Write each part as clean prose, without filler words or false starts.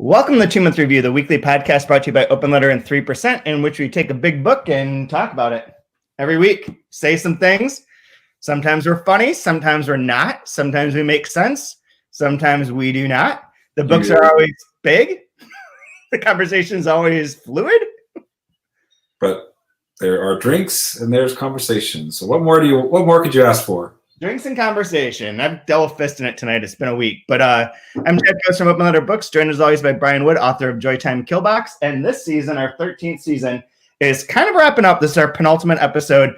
Welcome to the 2-Month Review, the weekly podcast brought to you by Open Letter and 3%, in which we take a big book and talk about it every week. Say some things. Sometimes we're funny, sometimes we're not. Sometimes we make sense, sometimes we do not. The books are always big. The conversation is always fluid. But there are drinks and there's conversation. So what more could you ask for? Drinks and conversation. I've double fisting it tonight. It's been a week. But I'm Jeff Ghost from Open Letter Books, joined as always by Brian Wood, author of Joytime Killbox. And this season, our 13th season, is kind of wrapping up. This is our penultimate episode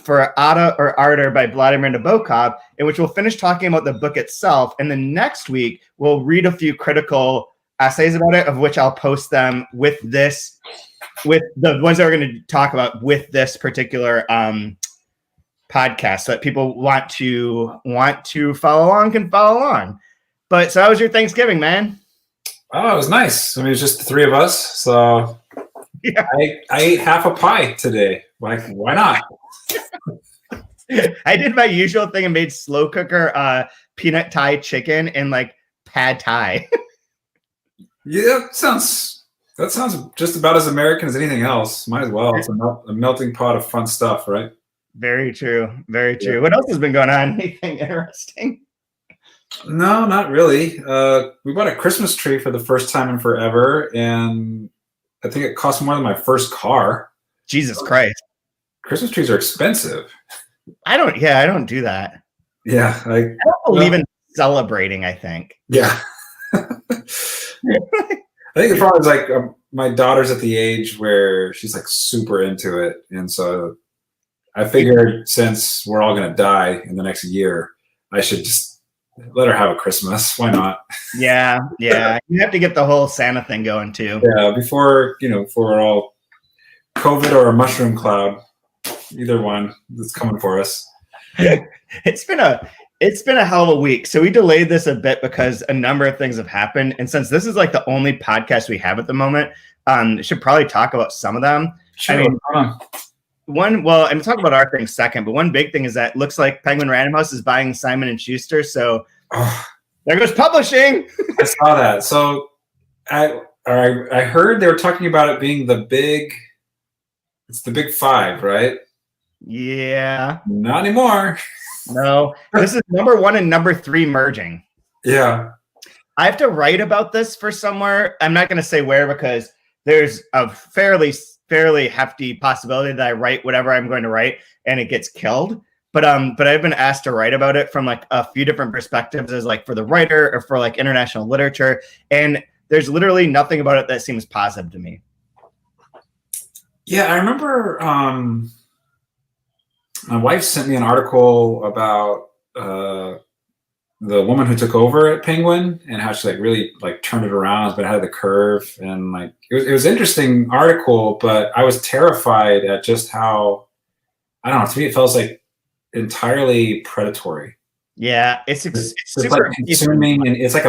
for Ardor by Vladimir Nabokov, in which we'll finish talking about the book itself. And then next week, we'll read a few critical essays about it, of which I'll post them with the ones that we're going to talk about with this particular podcast, so that people want to follow along can follow along. But so how was your Thanksgiving, man? Oh, it was nice. I mean, it was just the three of us. So yeah. I ate half a pie today. Like, why not? I did my usual thing and made slow cooker peanut Thai chicken and like pad Thai. Yeah, that sounds just about as American as anything else. Might as well. It's a melting pot of fun stuff, right? Very true. Very true. Yeah. What else has been going on? Anything interesting? No, not really. We bought a Christmas tree for the first time in forever, and I think it cost more than my first car. Jesus Christ. Christmas trees are expensive. I don't do that. Yeah. I don't believe in celebrating, I think. Yeah. I think the problem is like my daughter's at the age where she's like super into it. And so I figured since we're all going to die in the next year, I should just let her have a Christmas. Why not? Yeah. You have to get the whole Santa thing going too. Yeah. Before we're all COVID or a mushroom cloud, either one that's coming for us. It's been a hell of a week. So we delayed this a bit because a number of things have happened. And since this is like the only podcast we have at the moment, should probably talk about some of them. Sure. I mean, I'm talking about our thing second, but one big thing is that it looks like Penguin Random House is buying Simon & Schuster. So there goes publishing. I saw that. So I heard they were talking about it being the big five, right? Yeah. Not anymore. No, this is number 1 and number 3 merging. Yeah. I have to write about this for somewhere. I'm not going to say where because there's a fairly hefty possibility that I write whatever I'm going to write and it gets killed. But I've been asked to write about it from like a few different perspectives, as like for the writer or for like international literature. And there's literally nothing about it that seems positive to me. Yeah, I remember my wife sent me an article about the woman who took over at Penguin and how she like really like turned it around, has been ahead of the curve, and like it was an interesting article, but I was terrified at just how, I don't know, to me it feels like entirely predatory. Yeah, it's like consuming, and it's like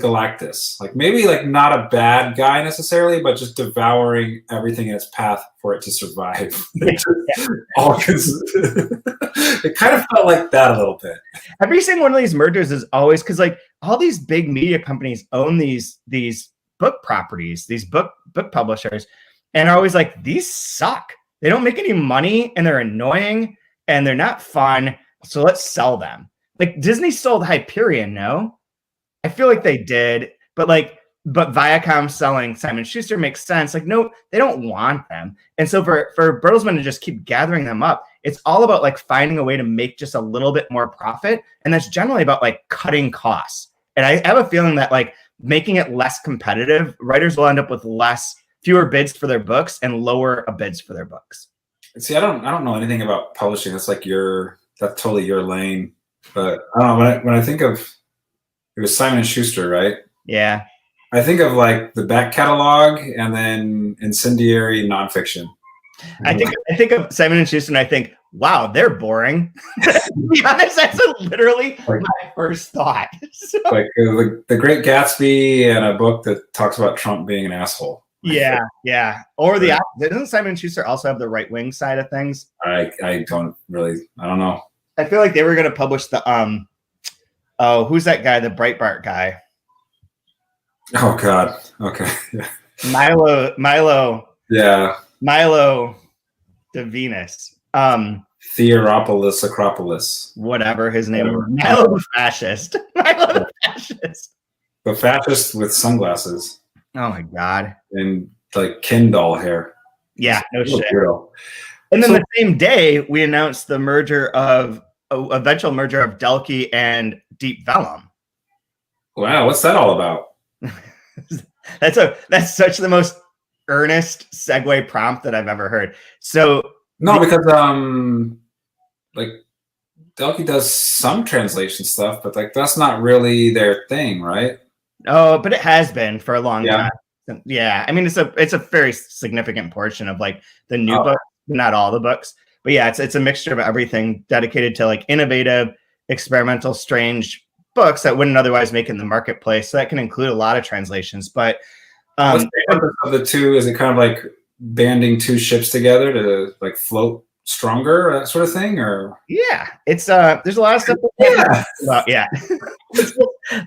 Galactus, like maybe like not a bad guy necessarily, but just devouring everything in its path for it to survive. It kind of felt like that a little bit. Every single one of these mergers is always because like all these big media companies own these book properties, these book publishers, and are always like, these suck. They don't make any money and they're annoying and they're not fun. So let's sell them. Like Disney sold Hyperion, no? I feel like they did, but Viacom selling Simon & Schuster makes sense. Like, no, they don't want them. And so for Bertelsmann to just keep gathering them up, it's all about like finding a way to make just a little bit more profit. And that's generally about like cutting costs. And I have a feeling that like making it less competitive, writers will end up with fewer bids for their books and lower bids for their books. See, I don't know anything about publishing. That's totally your lane. But I don't know, when I think of, it was Simon & Schuster, right? Yeah. I think of like the back catalog and then incendiary nonfiction. I think of Simon & Schuster and I think, wow, they're boring. To be honest, that's literally my first thought. So. Like the Great Gatsby and a book that talks about Trump being an asshole. Yeah. Or doesn't Simon & Schuster also have the right-wing side of things? I don't know. I feel like they were going to publish the who's that guy? The Breitbart guy. Oh God. Okay. Milo Yeah. de Venus. Theoropoulos Acropolis. Whatever his name was. Whatever. Milo the fascist. Milo the fascist. The fascist with sunglasses Oh my God. and like Ken doll hair. Yeah, no shit. Weirdo. And then the same day, we announced the eventual merger of Delkey and Deep Vellum. Wow, what's that all about? That's such the most earnest segue prompt that I've ever heard. So no, because like Delkey does some translation stuff, but like that's not really their thing, right? Oh, but it has been for a long time. Yeah, I mean it's a very significant portion of like the new book, not all the books, but yeah, it's a mixture of everything dedicated to like innovative, experimental, strange books that wouldn't otherwise make it in the marketplace. So that can include a lot of translations. But what's the purpose of the two? Is it kind of like banding two ships together to like float stronger, that sort of thing? Or yeah, it's there's a lot of stuff. About, yeah.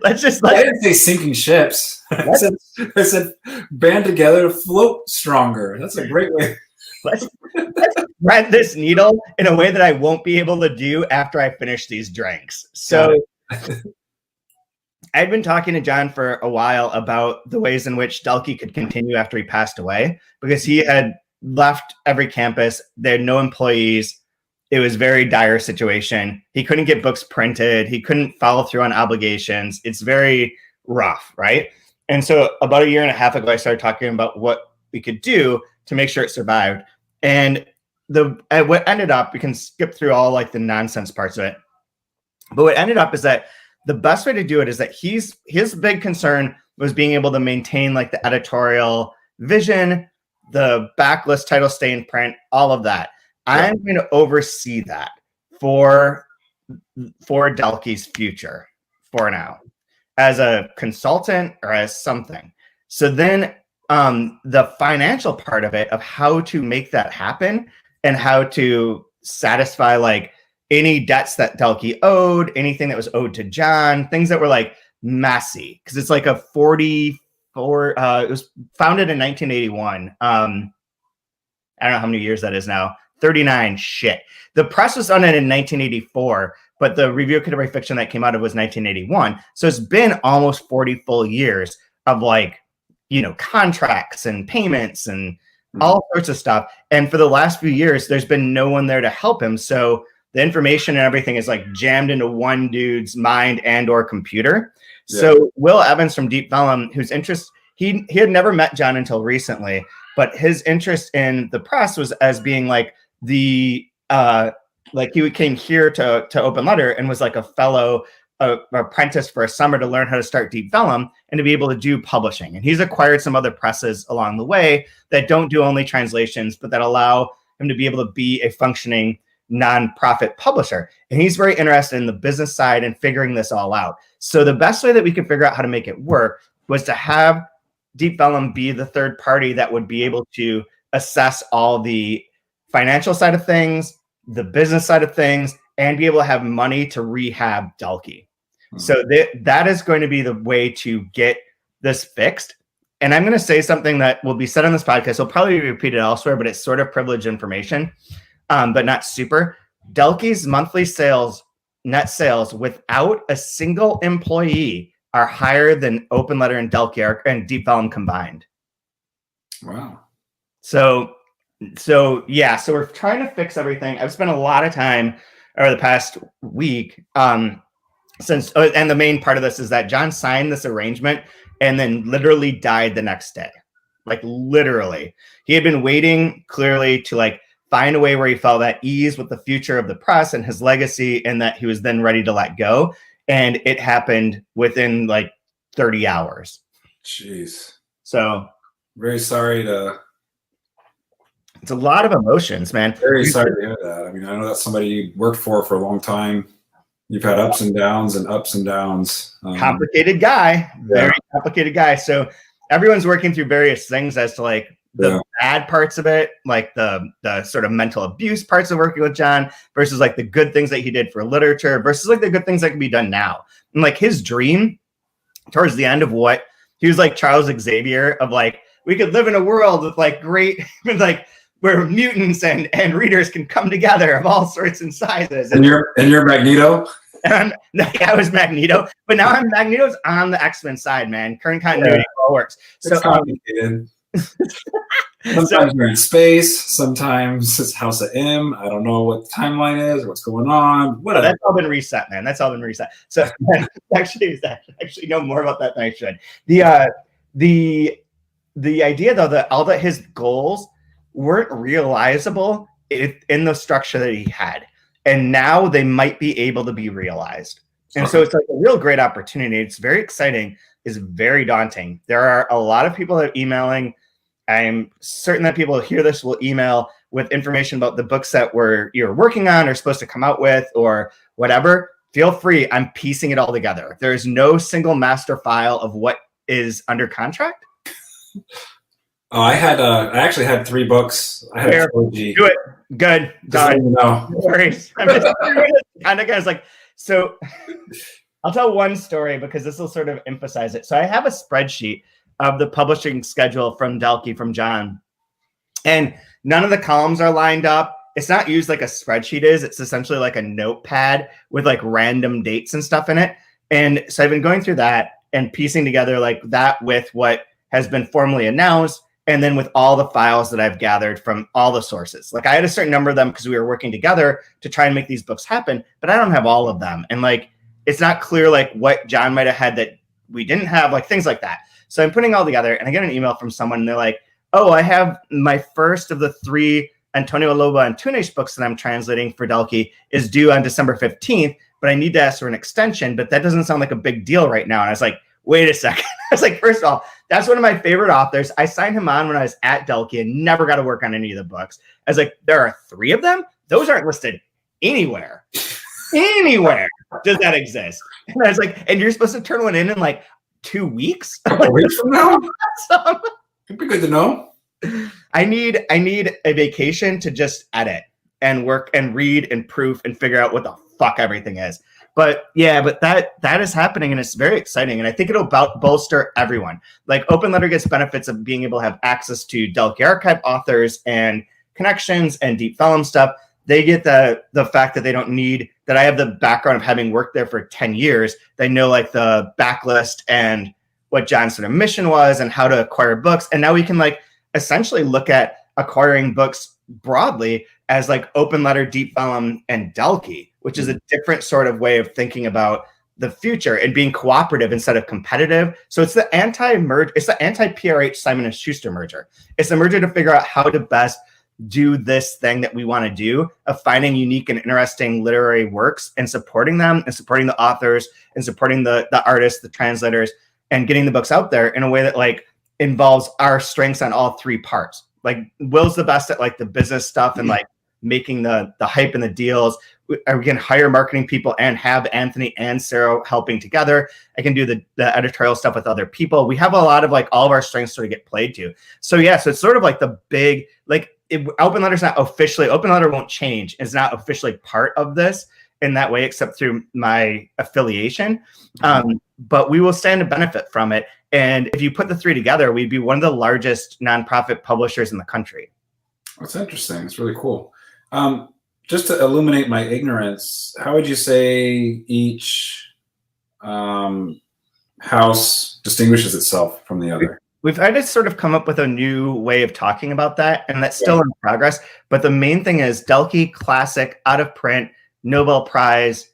I didn't say sinking ships. I said band together to float stronger. That's a great way. Let's thread this needle in a way that I won't be able to do after I finish these drinks. So I'd been talking to John for a while about the ways in which Delkey could continue after he passed away, because he had left every campus. There had no employees. It was a very dire situation. He couldn't get books printed. He couldn't follow through on obligations. It's very rough, right? And so about a year and a half ago, I started talking about what we could do to make sure it survived. And what ended up, we can skip through all like the nonsense parts of it. But what ended up is that the best way to do it is that his big concern was being able to maintain like the editorial vision, the backlist title stay in print, all of that. Yeah. I'm going to oversee that for Delkey's future for now as a consultant or as something. So then the financial part of it, of how to make that happen and how to satisfy like any debts that Delkey owed, anything that was owed to John, things that were like messy, because it's like a 44, it was founded in 1981. I don't know how many years that is now. 39, shit. The press was on it in 1984, but the review of contemporary fiction that came out of was 1981. So it's been almost 40 full years of like, contracts and payments and all sorts of stuff. And for the last few years, there's been no one there to help him. So the information and everything is like jammed into one dude's mind and or computer. Yeah. So Will Evans from Deep Vellum, whose interest, he had never met John until recently, but his interest in the press was as being like the, like he came here to Open Letter and was like a fellow apprentice for a summer to learn how to start Deep Vellum and to be able to do publishing. And he's acquired some other presses along the way that don't do only translations, but that allow him to be able to be a functioning nonprofit publisher. And he's very interested in the business side and figuring this all out. So the best way that we could figure out how to make it work was to have Deep Vellum be the third party that would be able to assess all the financial side of things, the business side of things, and be able to have money to rehab Delkey. So that is going to be the way to get this fixed. And I'm going to say something that will be said on this podcast. It'll probably be repeated elsewhere, but it's sort of privileged information, but not super. Delkey's monthly net sales without a single employee are higher than Open Letter and Delkey and Deep Vellum combined. Wow. So we're trying to fix everything. I've spent a lot of time over the past week and the main part of this is that John signed this arrangement and then literally died the next day. Like literally. He had been waiting clearly to like find a way where he felt at ease with the future of the press and his legacy, and that he was then ready to let go. And it happened within like 30 hours. Jeez. So very sorry to... It's a lot of emotions, man. Very sorry to hear that. I mean, I know that's somebody you worked for a long time. You've had ups and downs and ups and downs. Complicated guy. Very complicated guy. So everyone's working through various things as to like the bad parts of it, like the sort of mental abuse parts of working with John versus like the good things that he did for literature versus like the good things that can be done now. And like his dream towards the end of what He was like Charles Xavier of like, we could live in a world with like great, with like where mutants and readers can come together of all sorts and sizes. And you're Magneto? And I was Magneto, but now I'm Magneto's on the X-Men side, man. Current continuity all works. So complicated. Sometimes you're in space, sometimes it's House of M. I don't know what the timeline is, what's going on. Whatever. That's all been reset, man. That's all been reset. So actually know more about that than I should. The idea though that all that his goals weren't realizable in the structure that he had, and now they might be able to be realized. And so it's like a real great opportunity. It's very exciting. It's very daunting. There are a lot of people that are emailing. I'm certain that people who hear this will email with information about the books that you're working on or supposed to come out with or whatever. Feel free. I'm piecing it all together. There's no single master file of what is under contract. Oh, I actually had 3 books. I had a trilogy. Do it. Good. Done. No worries. I'm just kind of guys like, so I'll tell one story because this will sort of emphasize it. So I have a spreadsheet of the publishing schedule from Delkey, from John. And none of the columns are lined up. It's not used like a spreadsheet is. It's essentially like a notepad with like random dates and stuff in it. And so I've been going through that and piecing together like that with what has been formally announced, and then with all the files that I've gathered from all the sources. Like I had a certain number of them because we were working together to try and make these books happen, but I don't have all of them. And like, it's not clear like what John might've had that we didn't have, like things like that. So I'm putting all together and I get an email from someone and they're like, oh, I have my first of the 3 Antonio Loba and Tunes books that I'm translating for Delkey is due on December 15th, but I need to ask for an extension, but that doesn't sound like a big deal right now. And I was like, wait a second. I was like, first of all, that's one of my favorite authors. I signed him on when I was at Delkey and never got to work on any of the books. I was like, there are 3 of them? Those aren't listed anywhere. Anywhere does that exist? And I was like, and you're supposed to turn one in like 2 weeks? A couple weeks from now? It'd be good to know. I need a vacation to just edit and work and read and proof and figure out what the fuck everything is. But yeah, but that is happening and it's very exciting. And I think it'll bolster everyone. Like Open Letter gets benefits of being able to have access to Delkey Archive authors and connections and deep vellum stuff. They get the fact that they don't need that. I have the background of having worked there for 10 years. They know like the backlist and what John's sort of mission was and how to acquire books. And now we can like essentially look at acquiring books broadly as like Open Letter, Deep Vellum, and Delkey, which is a different sort of way of thinking about the future and being cooperative instead of competitive. So it's the anti-merge, it's the anti-PRH Simon & Schuster merger. It's the merger to figure out how to best do this thing that we want to do of finding unique and interesting literary works and supporting them and supporting the authors and supporting the artists, the translators, and getting the books out there in a way that like involves our strengths on all 3 parts. Like Will's the best at like the business stuff and like making the hype and the deals. We can hire marketing people and have Anthony and Sarah helping together. I can do the editorial stuff with other people. We have a lot of like all of our strengths sort of get played to. So yeah, so it's sort of like the big, like Open Letter's not officially, Open Letter won't change. It's not officially part of this in that way, except through my affiliation. But we will stand to benefit from it. And if you put the 3 together, we'd be one of the largest nonprofit publishers in the country. That's interesting. It's really cool. Just to illuminate my ignorance, how would you say each house distinguishes itself from the other? We've had to sort of come up with a new way of talking about that, and that's still in progress. But the main thing is Delkey, classic, out of print, Nobel Prize,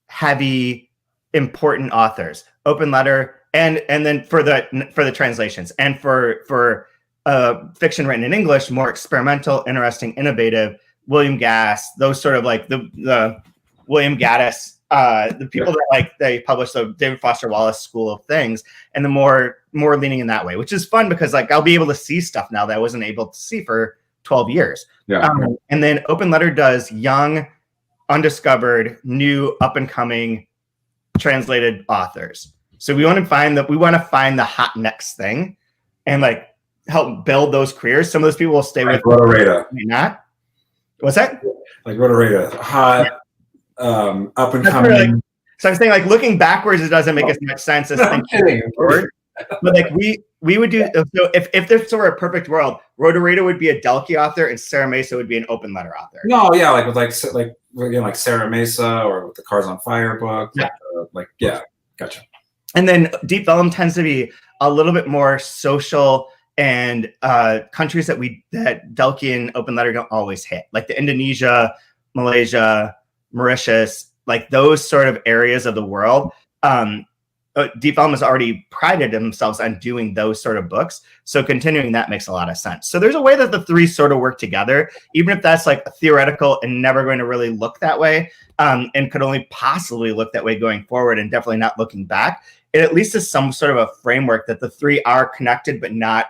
heavy, important authors. Open Letter, and then for the translations, and for fiction written in English, more experimental, interesting, innovative. William Gass, those sort of like the William Gaddis, the people that like they publish the David Foster Wallace School of Things, and the more leaning in that way, which is fun because like I'll be able to see stuff now that I wasn't able to see for 12 years. Yeah. And then Open Letter does young, undiscovered, new, up and coming translated authors. So we want to find the hot next thing and like help build those careers. Some of those people will stay with Rotorata. Not. What's that? Like Rotorata, hot, up and coming. So I'm saying, like, looking backwards, it doesn't make as much sense as thinking forward. But like we would do, so if this were a perfect world, Rotorita would be a Delkey author and Sarah Mesa would be an open letter author. No, yeah, like with like Sarah Mesa or with the Cars on Fire book. Yeah. Gotcha. And then Deep Vellum tends to be a little bit more social and countries that Delkey and open letter don't always hit, like the Indonesia, Malaysia, Mauritius, like those sort of areas of the world. Deep Vellum has already prided themselves on doing those sort of books. So continuing that makes a lot of sense. So there's a way that the three sort of work together, even if that's like theoretical and never going to really look that way, and could only possibly look that way going forward and definitely not looking back. It at least is some sort of a framework that the three are connected, but not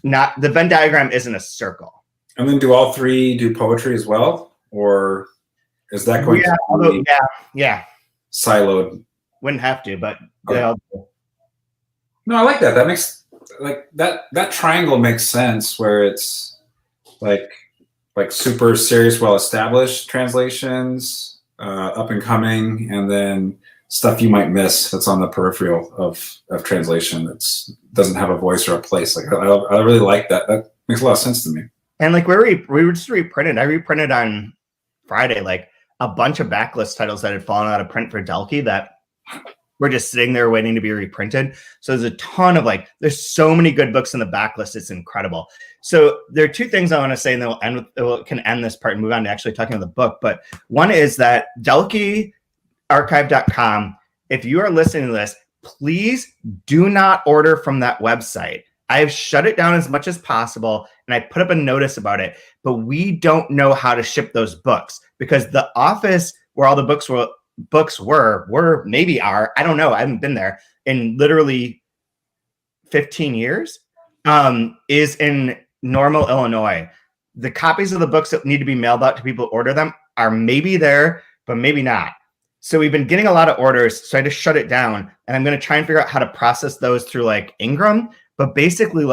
the Venn diagram isn't a circle. And then do all three do poetry as well? Or is that going to be siloed? Wouldn't have to, but no, I like that. That makes like that triangle makes sense where it's like super serious, well established translations, up and coming, and then stuff you might miss that's on the peripheral of translation that doesn't have a voice or a place. Like I really like that. That makes a lot of sense to me. And like we were just reprinted. I reprinted on Friday like a bunch of backlist titles that had fallen out of print for Delkey that we're just sitting there waiting to be reprinted. So there's a ton of there's so many good books in the backlist. It's incredible. So there are two things I want to say, and then can end this part and move on to actually talking about the book. But one is that DelkeyArchive.com, if you are listening to this, please do not order from that website. I've shut it down as much as possible, and I put up a notice about it, but we don't know how to ship those books because the office where all the books were maybe are, I don't know, I haven't been there in literally 15 years, is in Normal, Illinois. The copies of the books that need to be mailed out to people who order them are maybe there, but maybe not. So we've been getting a lot of orders, so I just shut it down, and I'm going to try and figure out how to process those through Ingram, but basically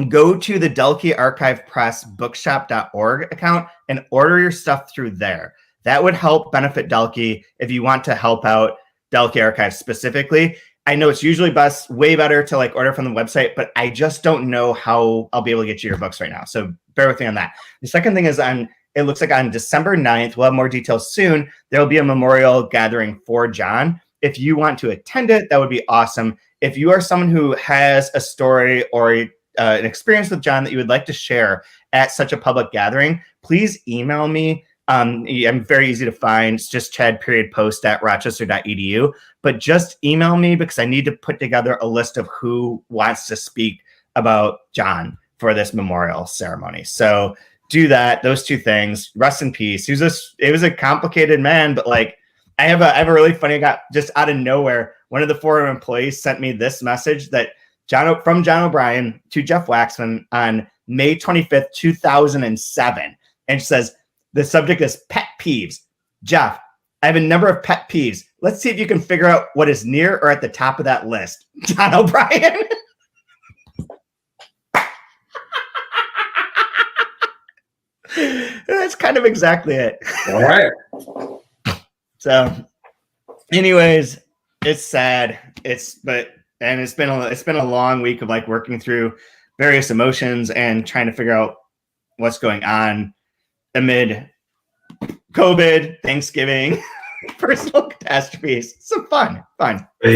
go to the Delkey Archive Press bookshop.org account and order your stuff through there. That would help benefit Delkey if you want to help out Delkey Archive specifically. I know it's usually way better to order from the website, but I just don't know how I'll be able to get you your books right now. So bear with me on that. The second thing is it looks like on December 9th, we'll have more details soon. There'll be a memorial gathering for John. If you want to attend it, that would be awesome. If you are someone who has a story or an experience with John that you would like to share at such a public gathering, please email me. I'm very easy to find. It's just chad.post@rochester.edu. But just email me because I need to put together a list of who wants to speak about John for this memorial ceremony. So do that. Those two things. Rest in peace. He was a complicated man, but I have a really funny guy just out of nowhere. One of the former employees sent me this message that from John O'Brien to Jeff Waxman on May 25th, 2007. And she says, the subject is pet peeves. Jeff, I have a number of pet peeves. Let's see if you can figure out what is near or at the top of that list. John O'Brien. That's kind of exactly it. All right. So, anyways, it's sad. It's been a long week of working through various emotions and trying to figure out what's going on amid COVID, Thanksgiving, personal catastrophes. Some fun.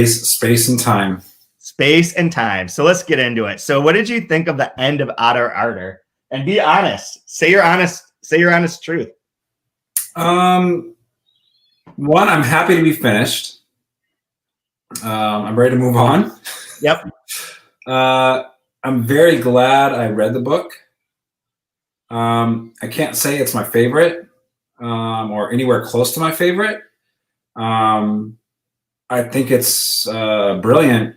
Space and time. Space and time. So let's get into it. So what did you think of the end of Ardor? And be honest. Say your honest truth. One, I'm happy to be finished. I'm ready to move on. Yep. I'm very glad I read the book. I can't say it's my favorite, or anywhere close to my favorite. I think it's a brilliant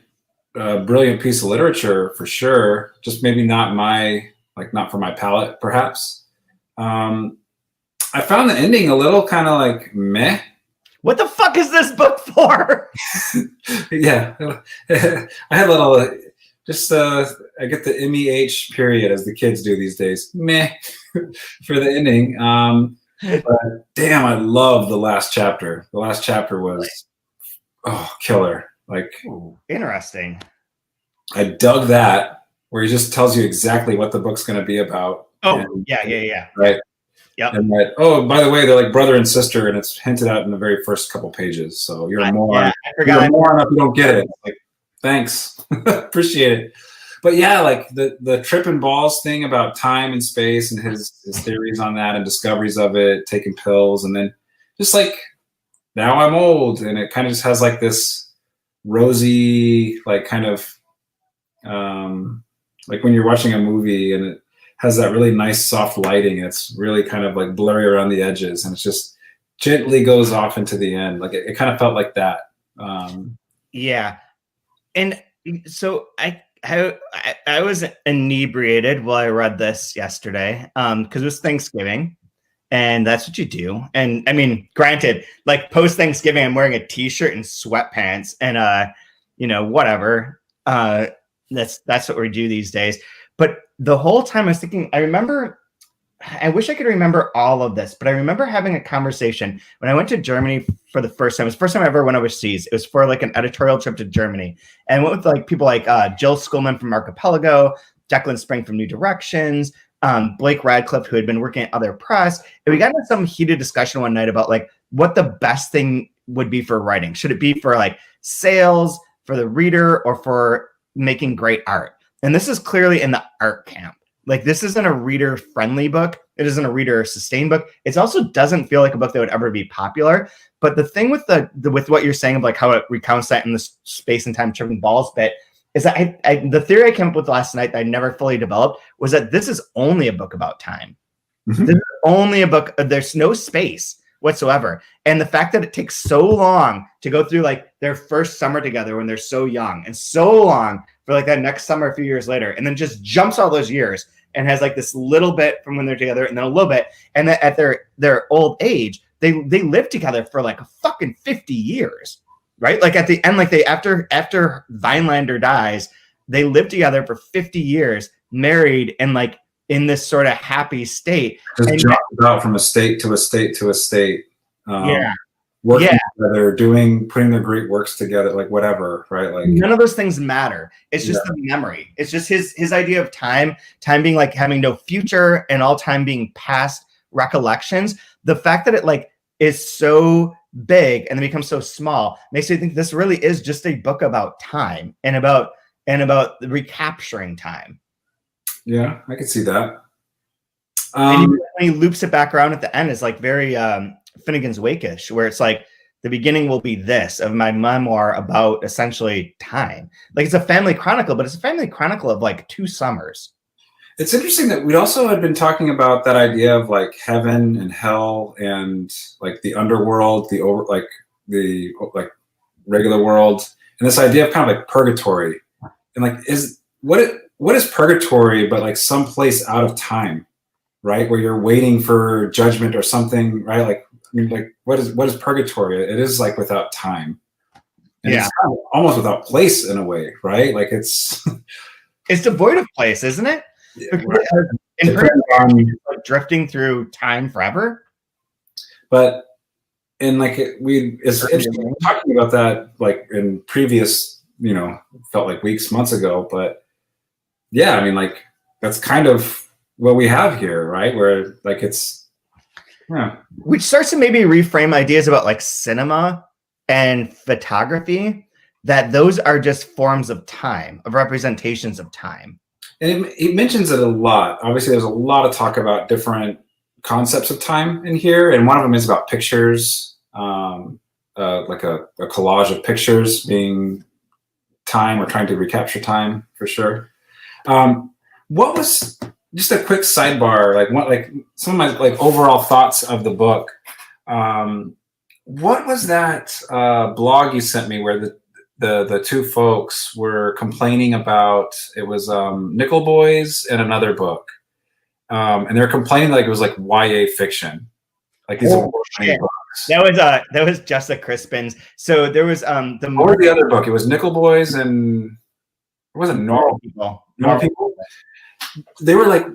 piece of literature for sure. Just maybe not for my palate, perhaps. I found the ending a little kind of meh. What the fuck is this book for? Yeah, I had a little. I get the MEH period as the kids do these days. Meh for the ending. But damn, I love the last chapter. The last chapter was killer. Interesting. I dug that, where he just tells you exactly what the book's going to be about. Oh, and, yeah. Right. Yep. And that, oh, by the way, they're like brother and sister, and it's hinted out in the very first couple pages. So you're a moron. I forgot. You're a moron if you don't get it. Like, thanks. Appreciate it. But yeah, like the tripping balls thing about time and space and his theories on that and discoveries of it, taking pills, and then just like, now I'm old, and it kind of just has like this rosy, like kind of like when you're watching a movie and it has that really nice soft lighting, and it's really kind of like blurry around the edges, and it's just gently goes off into the end. Like it kind of felt like that. Yeah, and so I was inebriated while I read this yesterday because it was Thanksgiving. And that's what you do. And I mean, granted, like post Thanksgiving, I'm wearing a t-shirt and sweatpants and whatever. That's what we do these days. But the whole time I was thinking, I wish I could remember all of this, but I remember having a conversation when I went to Germany for the first time. It was the first time I ever went overseas. It was for like an editorial trip to Germany. And I went with like people like Jill Schulman from Archipelago, Declan Spring from New Directions, Blake Radcliffe, who had been working at Other Press. And we got into some heated discussion one night about like what the best thing would be for writing. Should it be for like sales, for the reader, or for making great art? And this is clearly in the art camp. Like this isn't a reader-friendly book. It isn't a reader-sustained book. It also doesn't feel like a book that would ever be popular. But the thing with with what you're saying of like how it recounts that in the space and time tripping balls bit is that the theory I came up with last night that I never fully developed was that this is only a book about time. Mm-hmm. This is only a book. There's no space whatsoever. And the fact that it takes so long to go through like their first summer together when they're so young, and so long for like that next summer a few years later, and then just jumps all those years and has like this little bit from when they're together and then a little bit. And then at their old age, they live together for like a fucking 50 years. Right? Like at the end, like they after Vinelander dies, they live together for 50 years, married and like in this sort of happy state. Just jump about from estate to estate to estate. Working together, putting their great works together, like whatever, right? Like none of those things matter. It's just the memory. It's just his idea of time being like having no future and all time being past recollections. The fact that it like is so big and then becomes so small makes me think this really is just a book about time and about recapturing time. Yeah, I could see that. And when he loops it back around at the end, it's like very Finnegan's Wake-ish, where it's like the beginning will be this of my memoir about essentially time. Like it's a family chronicle, but it's a family chronicle of like 2 summers. It's interesting that we also had been talking about that idea of like heaven and hell and like the underworld, the regular world, and this idea of kind of like purgatory. And like what is purgatory but like some place out of time, right? Where you're waiting for judgment or something, right? Like I mean, like what is purgatory? It is like without time. And it's kind of almost without place in a way, right? Like it's devoid of place, isn't it? Yeah, right. Like drifting through time forever. But and like it's interesting talking about that like in previous, felt like weeks, months ago. But yeah, I mean, like that's kind of what we have here, right? Where like it's which starts to maybe reframe ideas about like cinema and photography, that those are just forms of time, of representations of time. And it mentions it a lot. Obviously, there's a lot of talk about different concepts of time in here, and one of them is about pictures, like a collage of pictures being time or trying to recapture time for sure. What was just a quick sidebar, like some of my like overall thoughts of the book? What was that blog you sent me where the 2 folks were complaining about? It was Nickel Boys and another book, and they're complaining like it was like YA fiction, like these are books. That was Jessica Crispin's. So there was what was the other book? It was Nickel Boys and it wasn't Normal People. Normal People. They were like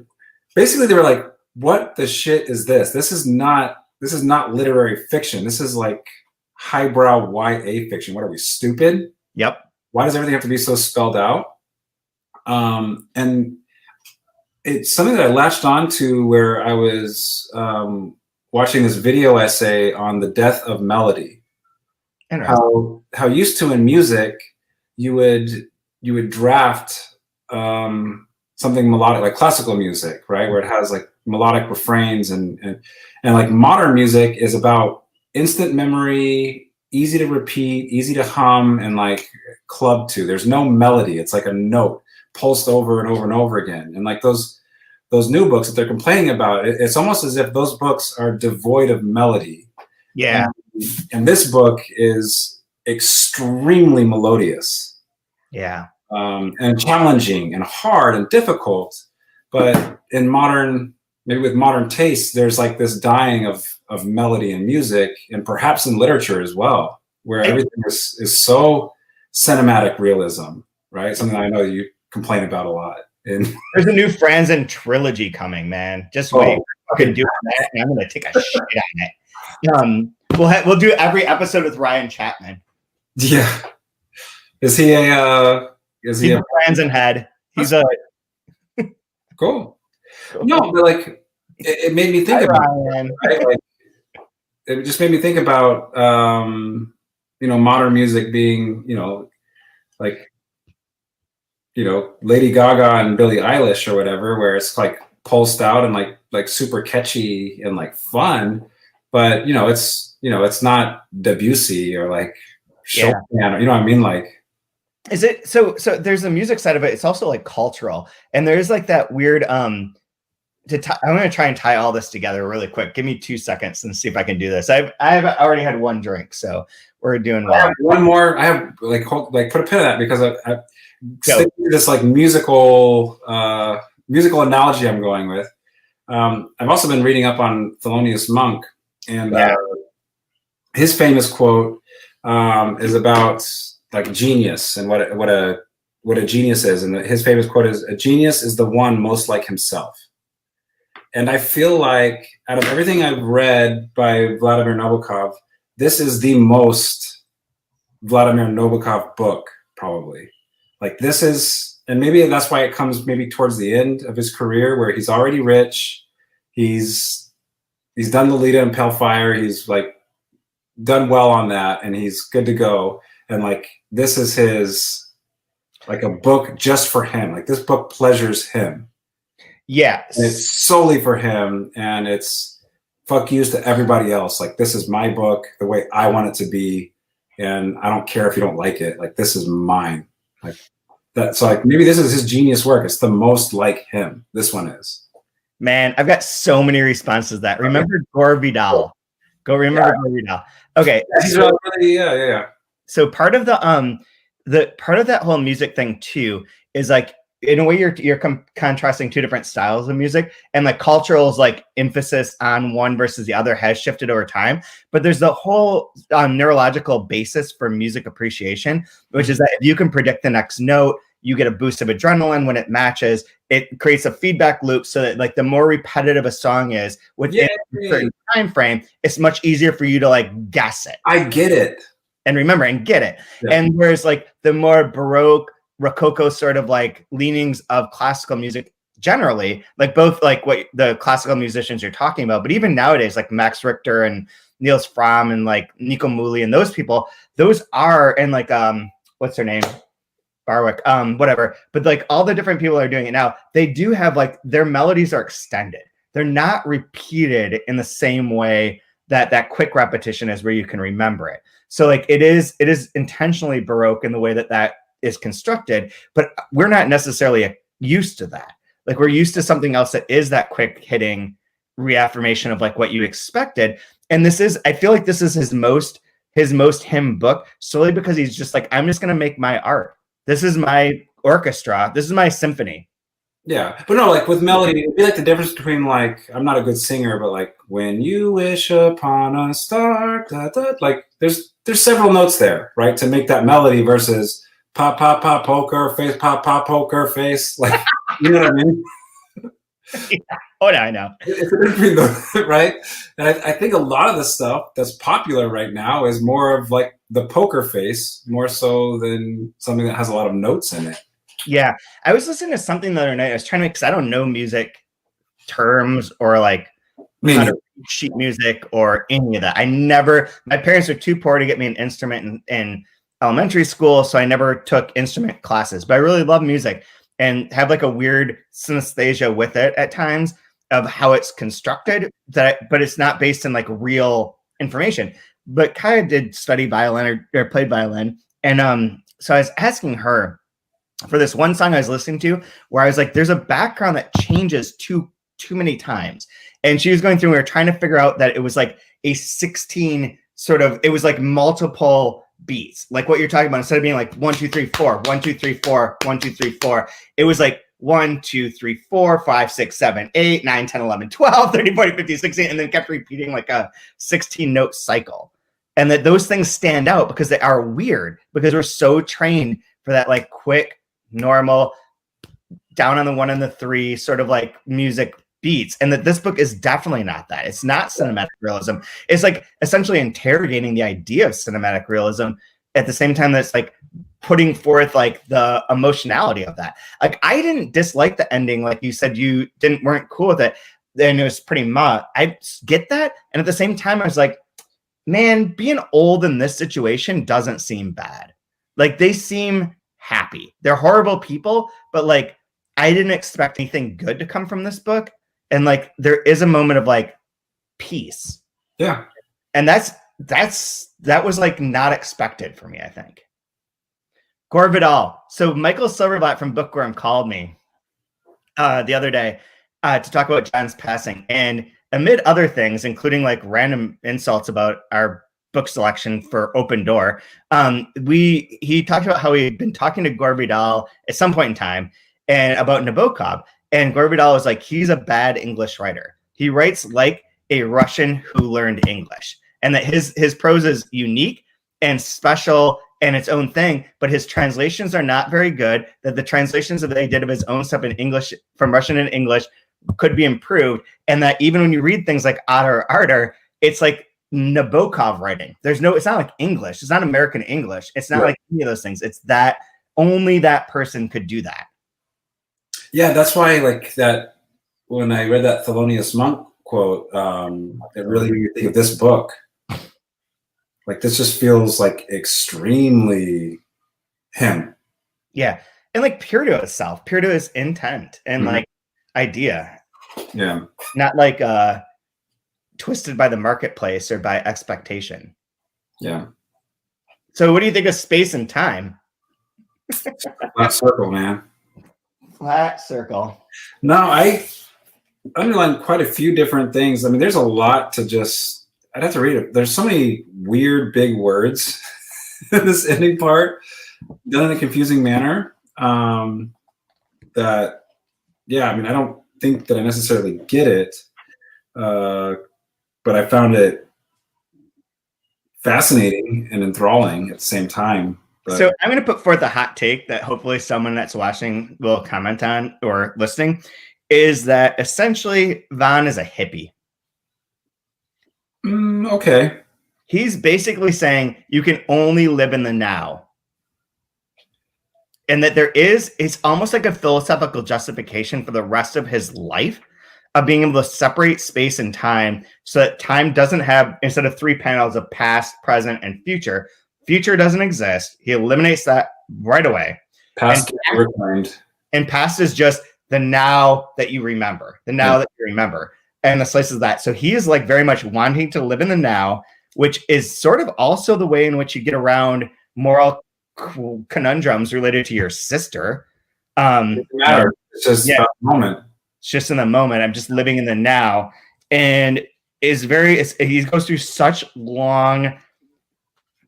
what the shit is this? This is not literary fiction. This is like highbrow YA fiction. What are we, stupid? Yep. Why does everything have to be so spelled out? And it's something that I latched onto where I was watching this video essay on the death of melody. How used to in music, you would draft something melodic, like classical music, right, where it has like melodic refrains, and like modern music is about instant memory, easy to repeat, easy to hum, and like club to. There's no melody. It's like a note pulsed over and over and over again. And like those new books that they're complaining about, it's almost as if those books are devoid of melody. Yeah. And this book is extremely melodious. Yeah. And challenging and hard and difficult. But in modern, maybe with modern tastes, there's like this dying of melody in music, and perhaps in literature as well, where everything is so cinematic realism, right? Something I know you complain about a lot. There's a new Franzen trilogy coming, man. Just wait. Fucking do it, man. I'm gonna take a shit on it. We'll do every episode with Ryan Chapman. Yeah. Is he a Franzen head? He's a cool. No, but like it made me think about it, right? Like it just made me think about modern music being, like Lady Gaga and Billie Eilish or whatever, where it's like pulsed out and like super catchy and like fun, but it's not Debussy or like Chopin, or, you know what I mean? Like, is it so there's the music side of it. It's also like cultural, and there's like that weird I'm going to try and tie all this together really quick. Give me 2 seconds and see if I can do this. I've already had one drink, so we're doing well. I have one more. I have like put a pin on that because I stick to this like musical analogy I'm going with. I've also been reading up on Thelonious Monk, and his famous quote is about like genius and what a genius is. And his famous quote is, "A genius is the one most like himself." And I feel like out of everything I've read by Vladimir Nabokov, this is the most Vladimir Nabokov book, probably. Like this is, and maybe that's why it comes maybe towards the end of his career, where he's already rich. He's done Lolita and Pale Fire. He's like done well on that, and he's good to go. And like this is his like a book just for him. Like this book pleasures him. Yeah. And it's solely for him, and it's fuck yous to everybody else. Like this is my book, the way I want it to be, and I don't care if you don't like it. Like this is mine. Like that. So like maybe this is his genius work. It's the most like him. This one is. Man, I've got so many responses to that. Remember Gore Vidal. Go remember Gore Vidal. Okay. So part of the part of that whole music thing too is like, in a way you're contrasting two different styles of music, and like cultural is like emphasis on one versus the other has shifted over time. But there's the whole neurological basis for music appreciation, which is that if you can predict the next note, you get a boost of adrenaline when it matches. It creates a feedback loop so that like the more repetitive a song is within a certain time frame, it's much easier for you to like guess it. I get it. And remember and get it. Yeah. And whereas like the more Baroque, Rococo sort of like leanings of classical music generally, like both like what the classical musicians you're talking about, but even nowadays, like Max Richter and Niels Fromm and like Nico Muhly and those people, those are, and like, what's her name? Barwick, whatever. But like all the different people are doing it now, they do have like their melodies are extended. They're not repeated in the same way that quick repetition is where you can remember it. So like it is intentionally Baroque in the way that is constructed, but we're not necessarily used to that. Like we're used to something else that is that quick hitting reaffirmation of like what you expected. And I feel like this is his most him book, solely because he's just like, I'm just going to make my art. This is my orchestra. This is my symphony. Yeah. But no, like with melody, it'd be like the difference between like, I'm not a good singer, but like when you wish upon a star, da, da, like there's several notes there, right? To make that melody versus pop, pop, pop, poker face, pop, pop, poker face. Like, you know what I mean? Yeah. Oh, no, I know. It's between the, right? And I think a lot of the stuff that's popular right now is more of like the poker face, more so than something that has a lot of notes in it. Yeah, I was listening to something the other night. I was trying to, because I don't know music terms or like how to read sheet music or any of that. My parents are too poor to get me an instrument in elementary school, so I never took instrument classes. But I really love music and have like a weird synesthesia with it at times of how it's constructed. But it's not based in like real information. But Kaya did study violin or played violin, and so I was asking her for this one song I was listening to where I was like, there's a background that changes too many times. And she was going through, we were trying to figure out that it was like a 16 sort of, it was like multiple beats, like what you're talking about. Instead of being like 1, 2, 3, 4, 1, 2, 3, 4, 1, 2, 3, 4, it was like 1, 2, 3, 4, 5, 6, 7, 8, 9, 10, 11, 12, 13, 14, 15, 16, and then kept repeating like a 16 note cycle. And that those things stand out because they are weird, because we're so trained for that like quick, normal, down on the 1 and the 3 sort of like music beats, and that this book is definitely not that. It's not cinematic realism. It's like essentially interrogating the idea of cinematic realism at the same time that it's like putting forth like the emotionality of that. Like I didn't dislike the ending, like you said you weren't cool with it, and it was pretty much. I get that, and at the same time I was like, man, being old in this situation doesn't seem bad. Like they seem happy. They're horrible people, but like I didn't expect anything good to come from this book. And like there is a moment of like peace. Yeah. And that was like not expected for me, I think. Gore Vidal. So Michael Silverblatt from Bookworm called me the other day to talk about John's passing. And amid other things, including like random insults about our book selection for Open Door, he talked about how he had been talking to Gore Vidal at some point in time and about Nabokov. And Gore Vidal was like, he's a bad English writer. He writes like a Russian who learned English, and that his prose is unique and special and its own thing, but his translations are not very good, that the translations that they did of his own stuff in English, from Russian and English, could be improved, and that even when you read things like Ardor, it's like Nabokov writing. It's not like English. It's not American English. It's not like any of those things. It's that only that person could do that. Yeah, that's why like that when I read that Thelonious Monk quote, it really made me think of this book. Like this just feels like extremely him. Yeah. And like pure to itself, pure to his intent and like idea. Yeah. Not like twisted by the marketplace or by expectation. Yeah. So what do you think of Space and Time? Flat circle, man. Flat circle. No, I underlined quite a few different things. I mean, there's a lot to just, I'd have to read it. There's so many weird big words in this ending part, done in a confusing manner. That, yeah, I mean, I don't think that I necessarily get it, but I found it fascinating and enthralling at the same time. But. So I'm going to put forth a hot take that hopefully someone that's watching will comment on or listening, is that essentially Veen is a hippie. Okay. He's basically saying you can only live in the now. And that it's almost like a philosophical justification for the rest of his life of being able to separate space and time so that time doesn't have, instead of 3 panels of past, present, and future, future doesn't exist. He eliminates that right away. Past and past is just the now that you remember, that you remember, and the slice of that. So he is like very much wanting to live in the now, which is sort of also the way in which you get around moral conundrums related to your sister. It doesn't matter. It's just the moment. It's just in the moment. I'm just living in the now, and he goes through such long,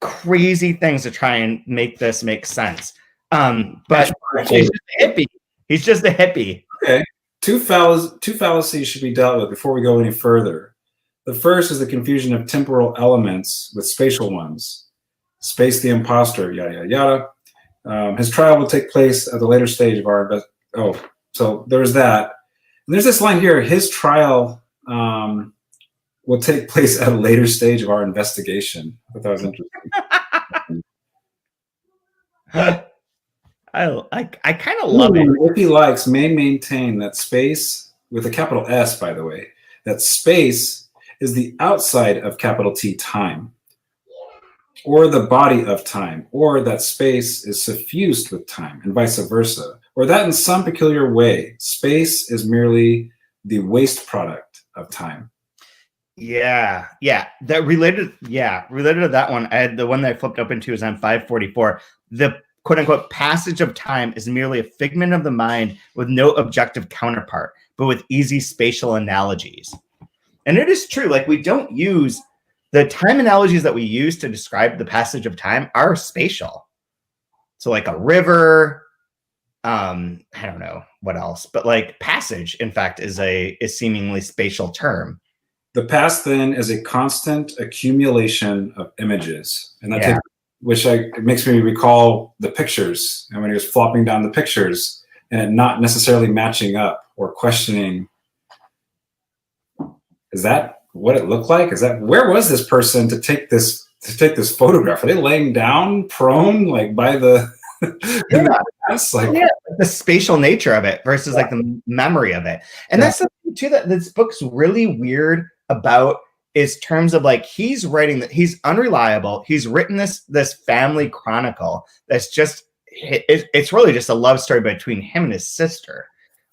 crazy things to try and make this make sense. But he's just a hippie. He's just a hippie. Okay. Two fallacies should be dealt with before we go any further. The first is the confusion of temporal elements with spatial ones. Space the imposter, yada, yada, yada. His trial will take place at the later stage of our so there's that. And there's this line here, his trial will take place at a later stage of our investigation. I thought that was interesting. I kind of love it. If he likes, may maintain that space, with a capital S, by the way, that space is the outside of capital T time, or the body of time, or that space is suffused with time, and vice versa, or that in some peculiar way, space is merely the waste product of time. Yeah. That related to that one. I had the one that I flipped open to is on 544. The quote unquote passage of time is merely a figment of the mind with no objective counterpart, but with easy spatial analogies. And it is true. Like, we don't use the time analogies that we use to describe the passage of time are spatial. So like a river, I don't know what else, but like passage, in fact, is seemingly spatial term. The past then is a constant accumulation of images, and that it makes me recall the pictures, and when he was flopping down the pictures and it not necessarily matching up or questioning, is that what it looked like? Is that, where was this person to take this photograph? Are they laying down prone, like by the the spatial nature of it versus like the memory of it. And that's the thing too that this book's really weird about, is terms of like, he's writing that he's unreliable. He's written this family chronicle that's just, it's really just a love story between him and his sister.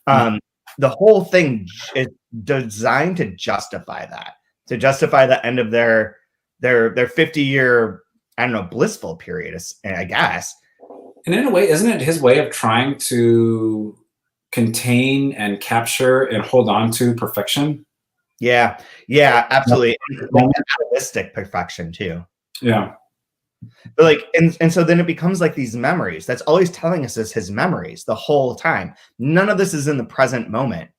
The whole thing is designed to justify the end of their 50-year, I don't know, blissful period, I guess. And in a way, isn't it his way of trying to contain and capture and hold on to perfection? Yeah, absolutely. Like idealistic perfection too. Yeah. But like, and so then it becomes like these memories. That's all he's telling us is his memories the whole time. None of this is in the present moment.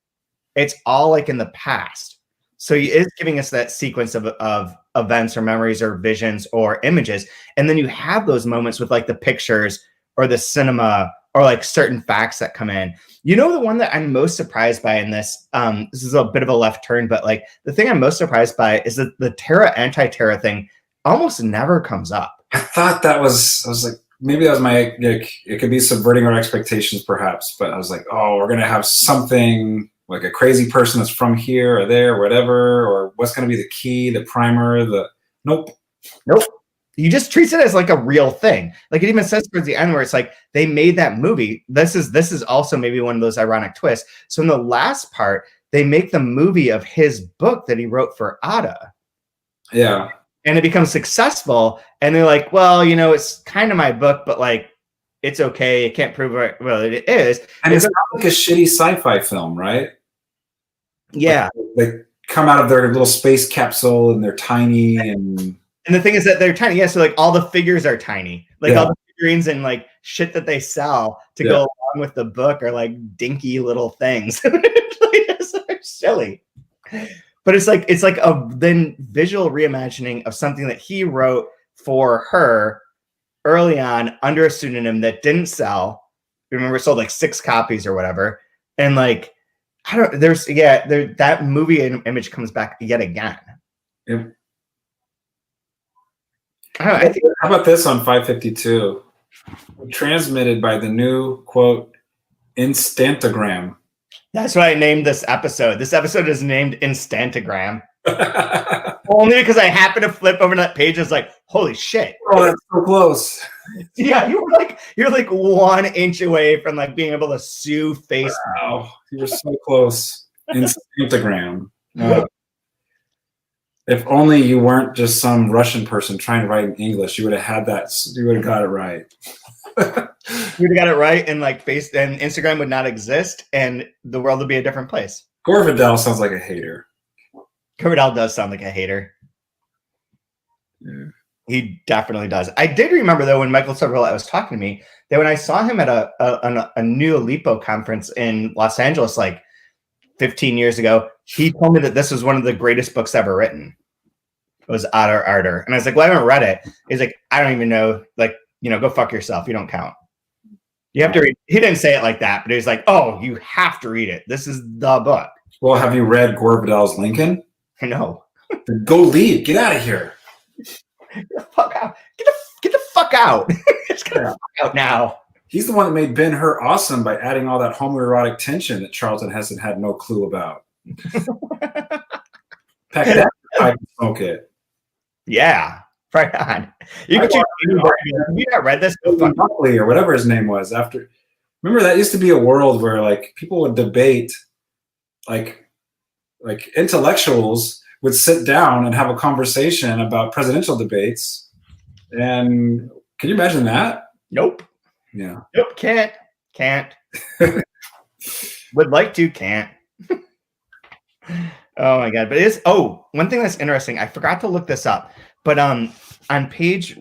It's all like in the past. So he is giving us that sequence of events or memories or visions or images. And then you have those moments with like the pictures or the cinema or like certain facts that come in. You know, the one that I'm most surprised by in this, this is a bit of a left turn, but like the thing I'm most surprised by is that the Terra anti-Terra thing almost never comes up. I thought I was like, maybe that was my, like, it could be subverting our expectations perhaps, but I was like, oh, we're going to have something like a crazy person that's from here or there or whatever, or what's going to be the key, the primer, nope. He just treats it as like a real thing. Like it even says towards the end where it's like they made that movie. This is also maybe one of those ironic twists. So in the last part, they make the movie of his book that he wrote for Ada. Yeah. And it becomes successful. And they're like, well, you know, it's kind of my book, but like, it's okay. It can't prove it. Well, it is. And it's not like a shitty sci-fi film, right? Yeah. Like, they come out of their little space capsule and they're tiny and the thing is that they're tiny. Yeah, so like all the figures are tiny. Like all the figurines and like shit that they sell to go along with the book are like dinky little things. It's so silly. But it's like a then visual reimagining of something that he wrote for her early on under a pseudonym that didn't sell. Remember, it sold like 6 copies or whatever. And like, I don't, that movie image comes back yet again. Yeah. I think, how about this on 552? Transmitted by the new, quote, Instantogram. That's what I named this episode. This episode is named Instantogram. Only because I happened to flip over that page. It's like, holy shit. Oh, that's so close. Yeah, you're like 1 inch away from like being able to sue Facebook. Wow, you're so close. Instantogram. If only you weren't just some Russian person trying to write in English, you would have had that. You would have got it right. You would have got it right, and like and Instagram would not exist, and the world would be a different place. Gore Vidal sounds like a hater. Gore Vidal does sound like a hater. Yeah. He definitely does. I did remember though when Michael Sobrella was talking to me that when I saw him at a New Alipo conference in Los Angeles like 15 years ago, he told me that this was one of the greatest books ever written. It was Ardor. And I was like, well, I haven't read it. He's like, I don't even know. Like, you know, go fuck yourself. You don't count. You have to read. He didn't say it like that, but he was like, oh, you have to read it. This is the book. Well, have you read Gore Vidal's Lincoln? No. Go leave. Get out of here. Get the fuck out. Get the fuck out. Just get the fuck out now. He's the one that made Ben-Hur awesome by adding all that homoerotic tension that Charlton Heston had no clue about. Pack that pipe and smoke it. Yeah, right on. You not read this? Buckley or whatever his name was. After, remember that used to be a world where like people would debate, like intellectuals would sit down and have a conversation about presidential debates. And can you imagine that? Nope. Yeah. Nope. Can't. Would like to, can't. Oh my God. But it is, one thing that's interesting. I forgot to look this up, but on page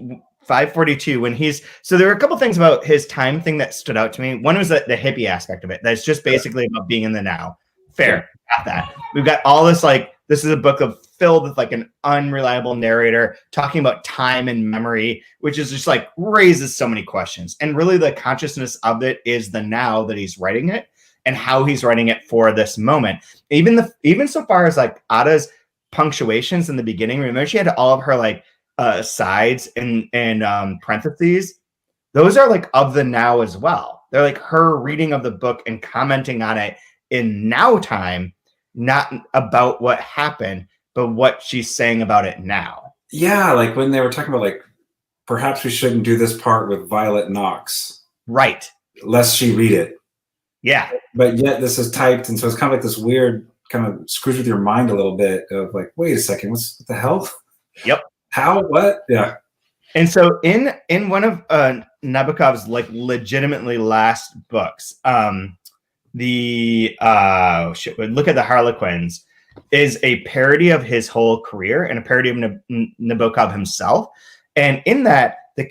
542, when so there were a couple things about his time thing that stood out to me. One was the hippie aspect of it. That's just basically about being in the now. Fair. Got that. We've got all this, like, this is a book filled with like an unreliable narrator talking about time and memory, which is just like raises so many questions. And really the consciousness of it is the now that he's writing it and how he's writing it for this moment. Even so far as like Ada's punctuations in the beginning, remember she had all of her like sides and parentheses. Those are like of the now as well. They're like her reading of the book and commenting on it in now time, not about what happened, but what she's saying about it now. Yeah, like when they were talking about like, perhaps we shouldn't do this part with Violet Knox. Right. Lest she read it. Yeah. But yet this is typed, and so it's kind of like this weird kind of screws with your mind a little bit of like, wait a second, what the hell? Yep. How? What? Yeah. And so in one of Nabokov's like legitimately last books, look at the Harlequins is a parody of his whole career and a parody of Nabokov himself. And in that, the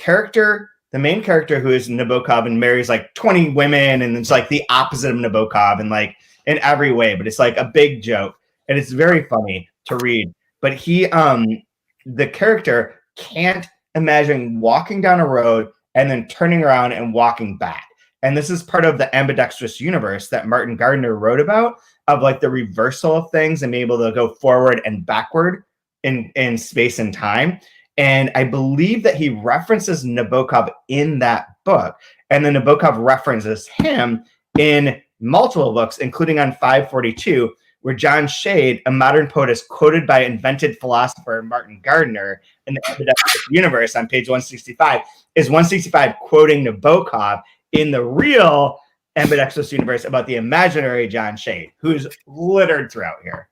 main character who is Nabokov and marries like 20 women, and it's like the opposite of Nabokov and like in every way, but it's like a big joke and it's very funny to read. But the character can't imagine walking down a road and then turning around and walking back. And this is part of the ambidextrous universe that Martin Gardner wrote about, of like the reversal of things and being able to go forward and backward in space and time. And I believe that he references Nabokov in that book. And then Nabokov references him in multiple books, including on 542, where John Shade, a modern poet, is quoted by invented philosopher Martin Gardner in the ambidextrous universe on page 165. Is 165 quoting Nabokov in the real ambidextrous universe about the imaginary John Shade, who's littered throughout here.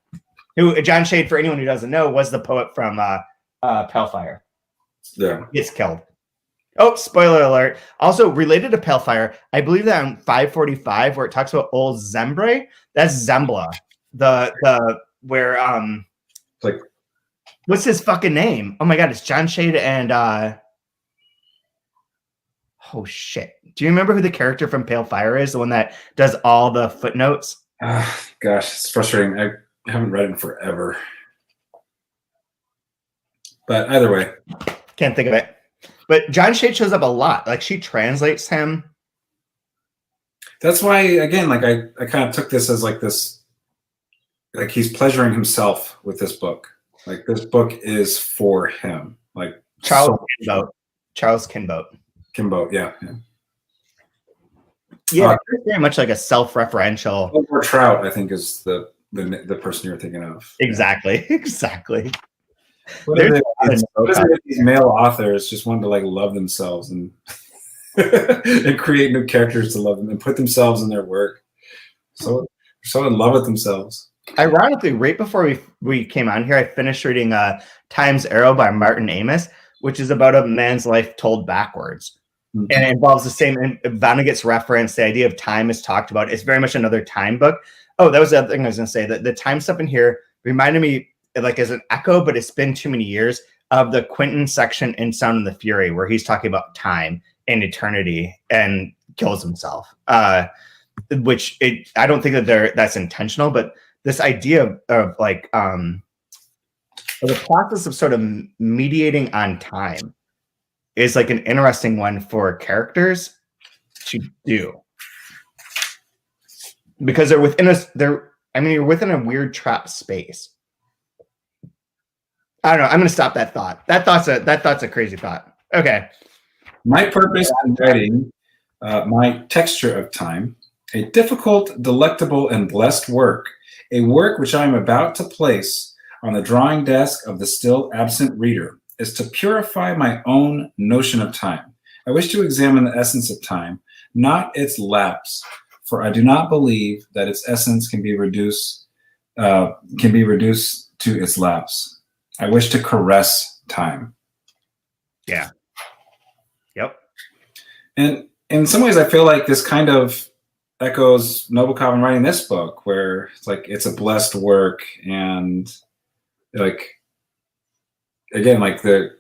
John Shade, for anyone who doesn't know, was the poet from Pale Fire. Yeah. Gets killed. Oh, spoiler alert. Also, related to Pale Fire, I believe that on 545, where it talks about old Zembre, that's Zembla. Where like, what's his fucking name? Oh my God, it's John Shade and oh shit. Do you remember who the character from Pale Fire is? The one that does all the footnotes? Gosh, it's frustrating. I haven't read it in forever. But either way. Can't think of it. But John Shade shows up a lot. Like she translates him. That's why, again, like I kind of took this as like this, like he's pleasuring himself with this book. Like this book is for him. Like Charles Kinboat. Kinboat, yeah. Yeah, very much like a self-referential. Or Trout, I think, is the person you're thinking of. Exactly. What is it these male authors just want to like love themselves and and create new characters to love them and put themselves in their work. So in love with themselves. Ironically, right before we came on here, I finished reading Time's Arrow by Martin Amis, which is about a man's life told backwards. Mm-hmm. And it involves the same, and Vonnegut's reference, the idea of time is talked about. It's very much another time book. Oh, that was the other thing I was going to say. That the time stuff in here reminded me, like as an echo, but it's been too many years, of the Quentin section in Sound and the Fury, where he's talking about time and eternity and kills himself. Which I don't think that that's intentional, but this idea of like the process of sort of mediating on time is like an interesting one for characters to do, because they're within you're within a weird trap space. I don't know. I'm going to stop that thought. That thought's a crazy thought. Okay. My purpose in writing My texture of time, a difficult, delectable, and blessed work, a work which I am about to place on the drawing desk of the still absent reader, is to purify my own notion of time. I wish to examine the essence of time, not its lapse, for I do not believe that its essence can be reduced to its lapse. I wish to caress time. Yeah. Yep. And in some ways, I feel like this kind of echoes Nabokov in writing this book, where it's like it's a blessed work, and like again, like there's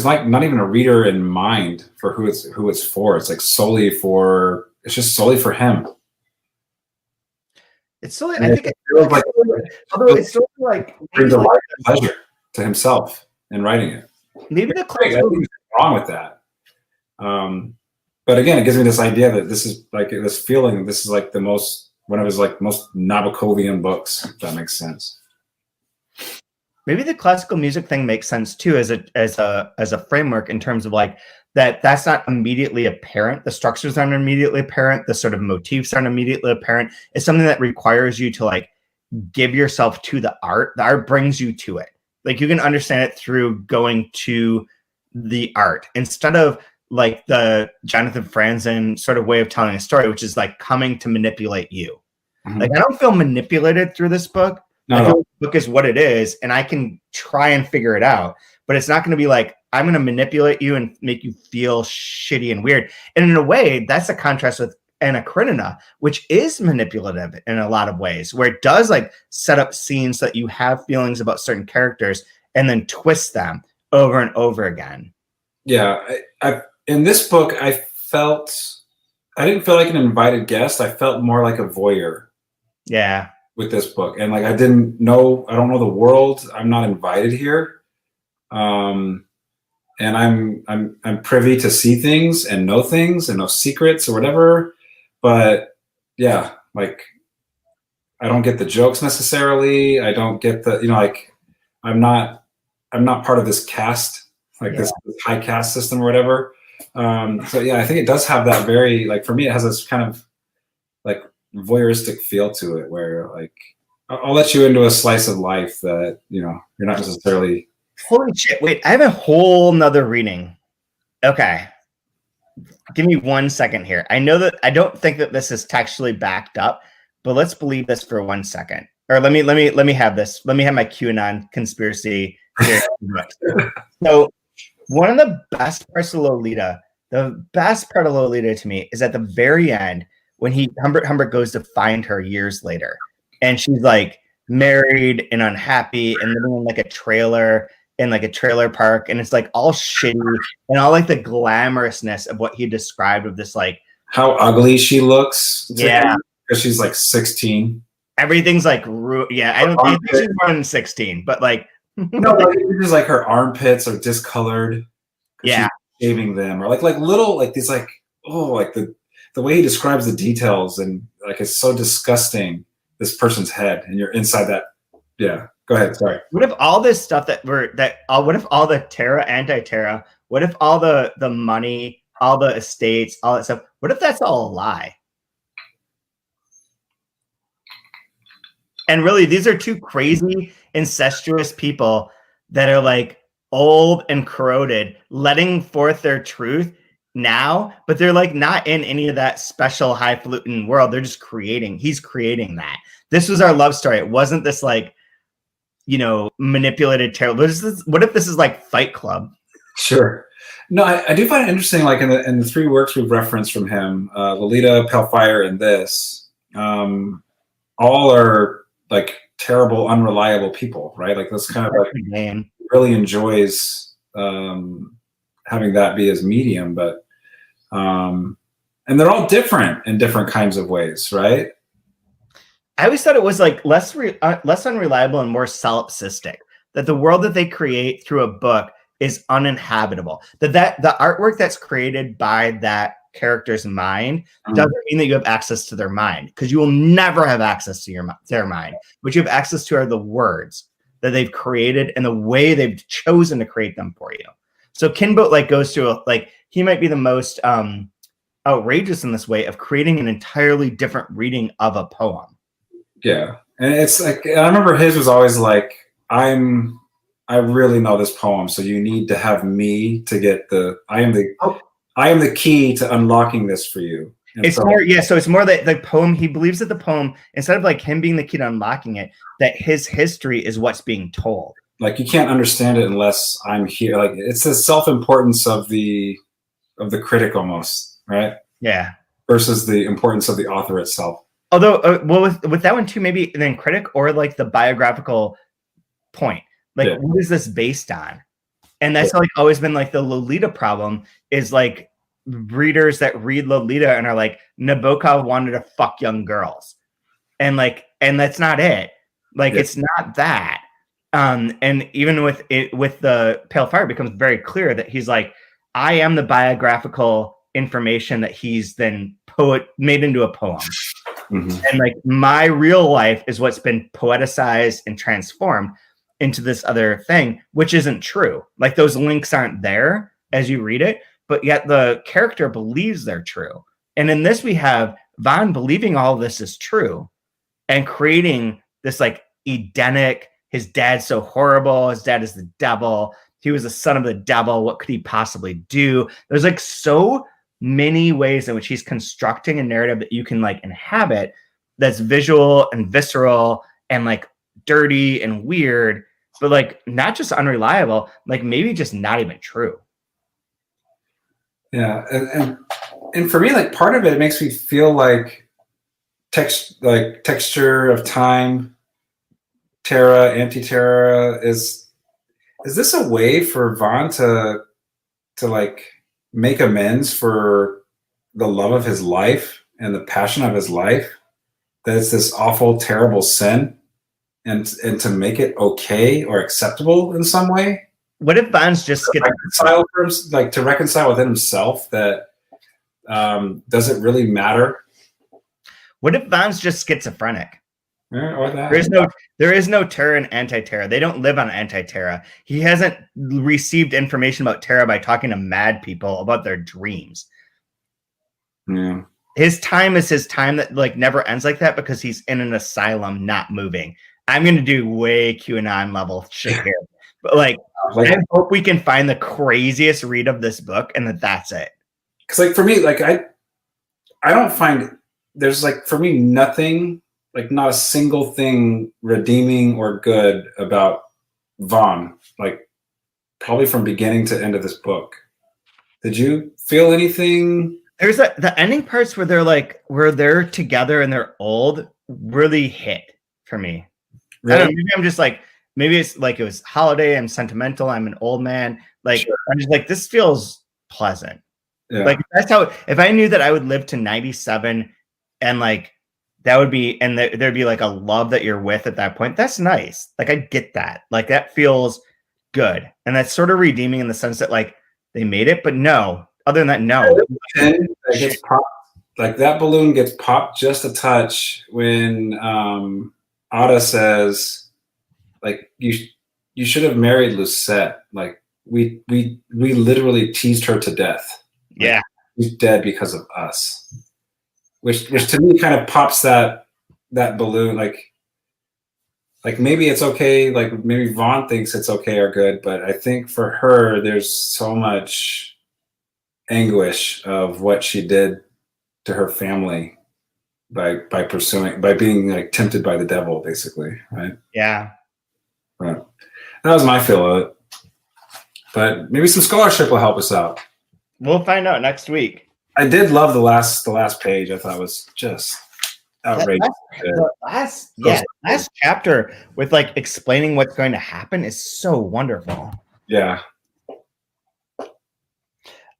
like not even a reader in mind for who it's for. It's like it's just solely for him. It's still, I think, feels like although it's still like brings a lot of pleasure to himself in writing it. Maybe the classical wrong with that. But again, it gives me this idea that this is like this feeling. This is like one of his like most Nabokovian books. If that makes sense. Maybe the classical music thing makes sense too, as a framework in terms of like that's not immediately apparent. The structures aren't immediately apparent. The sort of motifs aren't immediately apparent. It's something that requires you to like give yourself to the art. The art brings you to it. Like you can understand it through going to the art instead of like the Jonathan Franzen sort of way of telling a story, which is like coming to manipulate you. Mm-hmm. Like I don't feel manipulated through this book. I feel like the book is what it is, and I can try and figure it out. But it's not going to be like, I'm going to manipulate you and make you feel shitty and weird. And in a way, that's a contrast with Anna Karenina, which is manipulative in a lot of ways, where it does like set up scenes so that you have feelings about certain characters and then twist them over and over again. Yeah. In this book, I didn't feel like an invited guest. I felt more like a voyeur. Yeah. With this book. And like, I don't know the world. I'm not invited here. And I'm privy to see things and know secrets or whatever. But yeah, like I don't get the jokes necessarily. I don't get the, like I'm not part of this caste, like this high caste system or whatever. So yeah, I think it does have that very, like for me, it has this kind of like voyeuristic feel to it, where like I'll let you into a slice of life that you're not necessarily. Holy shit! Wait, I have a whole nother reading. Okay, give me 1 second here. I know that I don't think that this is textually backed up, but let's believe this for 1 second. Or let me have this. Let me have my QAnon conspiracy here. So one of the best parts of Lolita, the best part of Lolita to me is at the very end when Humbert goes to find her years later, and she's like married and unhappy and living in like a trailer in like a trailer park, and it's like all shitty and all like the glamorousness of what he described of this like how ugly she looks. Yeah, because she's like 16. Everything's like I don't think she's more than 16, but like no, like it's just like her armpits are discolored. Yeah, she's shaving them, or like little like these like like the way he describes the details, and like it's so disgusting. This person's head, and you're inside that. Yeah, go ahead. Sorry. What if all this stuff what if all the Terra, anti-Terra, what if all the money, all the estates, all that stuff, what if that's all a lie? And really, these are two crazy, incestuous people that are like old and corroded, letting forth their truth now, but they're like not in any of that special highfalutin world. They're just he's creating that. This was our love story. It wasn't this like, manipulated terrible. What if this is like Fight Club? Sure. No, I do find it interesting, like in the three works we've referenced from him, Lolita, Pale Fire, and this, all are like terrible, unreliable people, right? Like that's kind of like really enjoys having that be his medium, but and they're all different in different kinds of ways, right? I always thought it was like less unreliable and more solipsistic. That the world that they create through a book is uninhabitable. That the artwork that's created by that character's mind doesn't mean that you have access to their mind, because you will never have access to their mind. What you have access to are the words that they've created and the way they've chosen to create them for you. So Kinboat like goes to he might be the most outrageous in this way of creating an entirely different reading of a poem. Yeah. And it's like, I remember his was always like, I really know this poem, so you need to have me to get I am the key to unlocking this for you. And it's more, yeah. So it's more that the poem, he believes that the poem, instead of like him being the key to unlocking it, that his history is what's being told. Like, you can't understand it unless I'm here. Like, it's the self-importance of the critic almost, right? Yeah. Versus the importance of the author itself. Although, well, with that one too, maybe then critic or like the biographical point. Like, what is this based on? And that's like always been like the Lolita problem is like readers that read Lolita and are like, Nabokov wanted to fuck young girls. And that's not it. Like, it's not that. And even with the Pale Fire, it becomes very clear that he's like, I am the biographical information that he's then made into a poem. Mm-hmm. And like my real life is what's been poeticized and transformed into this other thing, which isn't true. Like, those links aren't there as you read it, but yet the character believes they're true. And in this, we have Veen believing all of this is true and creating this like Edenic, his dad's so horrible, his dad is the devil, he was the son of the devil, what could he possibly do? There's like so many ways in which he's constructing a narrative that you can like inhabit that's visual and visceral and like dirty and weird, but like not just unreliable, like maybe just not even true. Yeah. And for me, like, part of it makes me feel like texture of time, Terra, anti-Terra, is this a way for Veen to like make amends for the love of his life and the passion of his life? That it's this awful, terrible sin, and to make it okay or acceptable in some way. What if Veen's just to reconcile within himself that does it really matter? What if Veen's just schizophrenic? Or that. There is no Terra and anti-Terra. They don't live on anti-Terra. He hasn't received information about Terra by talking to mad people about their dreams. Yeah. His time is his time that like never ends like that because he's in an asylum, not moving. I'm going to do way QAnon level shit here. But like, I hope we can find the craziest read of this book and that's it. Because like for me, like I don't find there's like for me nothing, like not a single thing redeeming or good about Veen, like probably from beginning to end of this book. Did you feel anything? There's the ending parts where they're together and they're old really hit for me. Really? I don't know, maybe I'm just like, maybe it's like it was holiday, I'm sentimental, I'm an old man. Like, sure. I'm just like, this feels pleasant. Yeah. Like, that's how, if I knew that I would live to 97 and like, that would be, and there'd be like a love that you're with at that point. That's nice. Like, I get that. Like, that feels good. And that's sort of redeeming in the sense that like they made it, but no, other than that, no. And it gets popped, like that balloon gets popped just a touch when Ada says, like, you should have married Lucette. Like, we literally teased her to death. Like, yeah. She's dead because of us. Which to me kind of pops that balloon, like maybe it's okay, like maybe Veen thinks it's okay or good, but I think for her there's so much anguish of what she did to her family by being like tempted by the devil, basically, right? Yeah. Right. That was my feel of it. But maybe some scholarship will help us out. We'll find out next week. I did love the last page. I thought it was just outrageous. The last chapter with like explaining what's going to happen is so wonderful. Yeah.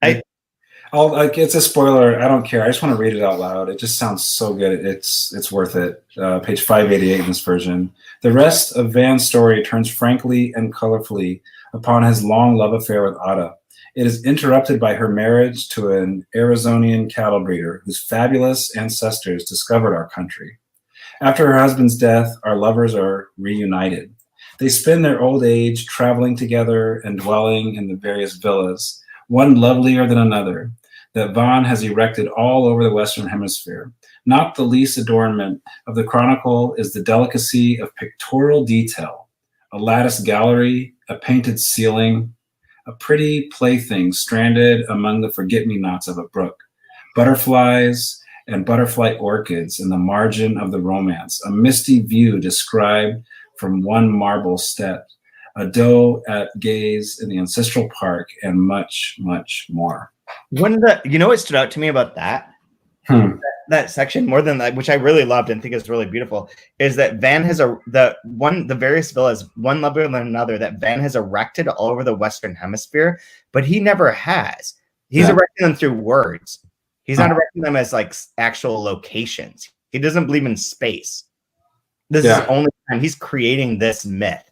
It's a spoiler. I don't care. I just want to read it out loud. It just sounds so good. It's worth it. Page 588 in this version. The rest of Van's story turns frankly and colorfully upon his long love affair with Ada. It is interrupted by her marriage to an Arizonian cattle breeder whose fabulous ancestors discovered our country. After her husband's death, our lovers are reunited. They spend their old age traveling together and dwelling in the various villas, one lovelier than another. that Veen has erected all over the Western Hemisphere. Not the least adornment of the chronicle is the delicacy of pictorial detail, a lattice gallery, a painted ceiling, a pretty plaything stranded among the forget-me-nots of a brook, butterflies and butterfly orchids in the margin of the romance, a misty view described from one marble step, a doe at gaze in the ancestral park, and much, much more. You know what stood out to me about that? That section more than that, which I really loved and think is really beautiful, is that Veen has the various villas, one level than another, that Veen has erected all over the Western Hemisphere, but he never has. He's erecting them through words. He's not erecting them as like actual locations. He doesn't believe in space. This is the only time he's creating this myth.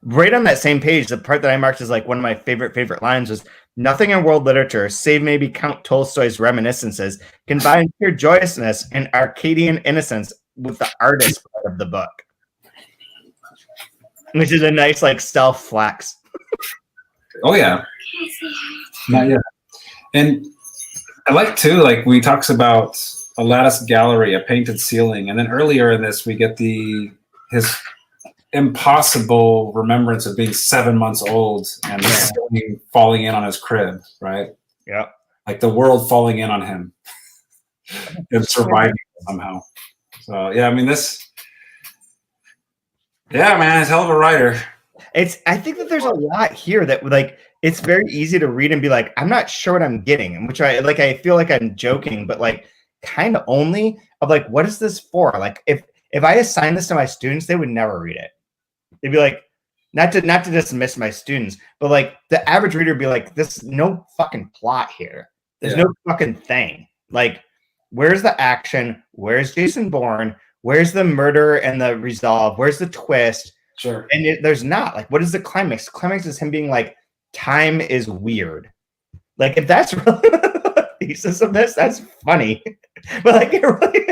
Right on that same page, the part that I marked as like one of my favorite lines was, nothing in world literature, save maybe Count Tolstoy's reminiscences, can bind pure joyousness and Arcadian innocence with the artist part of the book. Which is a nice like stealth flex. Oh yeah. Not yet. And I like too, like we talks about a lattice gallery, a painted ceiling, and then earlier in this we get his impossible remembrance of being 7 months old and falling in on his crib, right? Yeah. Like the world falling in on him and surviving somehow. So yeah, I mean man, he's a hell of a writer. I think that there's a lot here that like it's very easy to read and be like, I'm not sure what I'm getting, which I feel like I'm joking, but like kind of only of like, what is this for? Like if I assign this to my students, they would never read it. They'd be like, not to dismiss my students, but like the average reader would be like, there's no fucking plot here. There's no fucking thing. Like, where's the action? Where's Jason Bourne? Where's the murder and the resolve? Where's the twist? Sure. And there's not. Like, what is the climax? The climax is him being like, time is weird. Like, if that's really the thesis of this, that's funny. But like, it really.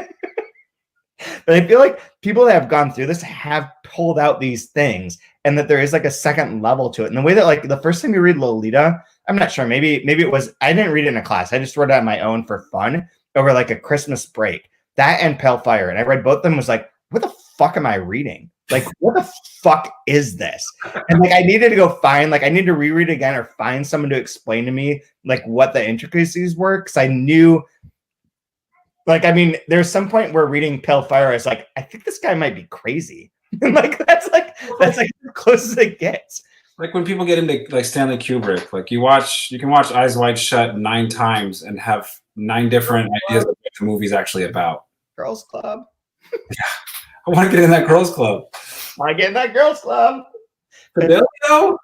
But I feel like people that have gone through this have pulled out these things, and that there is like a second level to it. And the way that like the first time you read Lolita, I'm not sure. Maybe it was, I didn't read it in a class. I just read it on my own for fun over like a Christmas break. That and Pale Fire, and I read both of them. Was like, what the fuck am I reading? Like, what the fuck is this? And like, I needed to go find, like, I need to reread it again or find someone to explain to me like what the intricacies were, because I knew. Like, I mean, there's some point where reading Pale Fire, I was like, I think this guy might be crazy. like that's like as close as it gets. Like when people get into like Stanley Kubrick, like you can watch Eyes Wide Shut 9 times and have 9 different ideas of what the movie's actually about. Girls Club. I want to get in that girls club. I get in that girls club. Fidelio?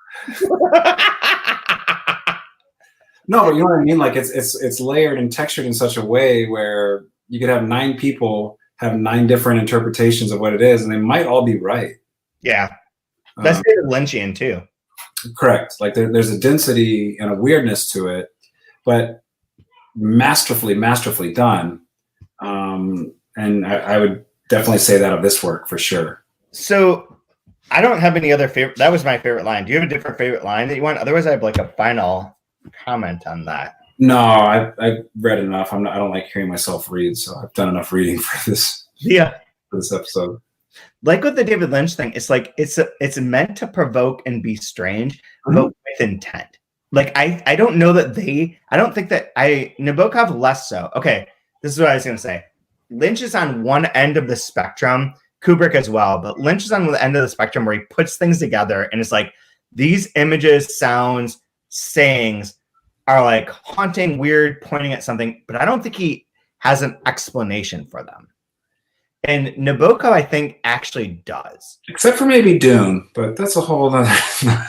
No, but you know what I mean? Like it's layered and textured in such a way where you could have 9 people have 9 different interpretations of what it is, and they might all be right. Yeah. That's David Lynchian too. Correct. Like there's a density and a weirdness to it, but masterfully done. And I would definitely say that of this work for sure. So I don't have any other favorite. That was my favorite line. Do you have a different favorite line that you want? Otherwise, I have like a final comment on that. No, I've read enough. I don't like hearing myself read, so I've done enough reading for this. Yeah. For this episode. Like with the David Lynch thing, it's like it's meant to provoke and be strange, but with intent. Like I don't know that Nabokov less so. Okay, this is what I was gonna say. Lynch is on one end of the spectrum, Kubrick as well, but Lynch is on the end of the spectrum where he puts things together and it's like these images, sounds, sayings are like haunting, weird, pointing at something, but I don't think he has an explanation for them. And Nabokov, I think, actually does. Except for maybe Dune, but that's a whole other. I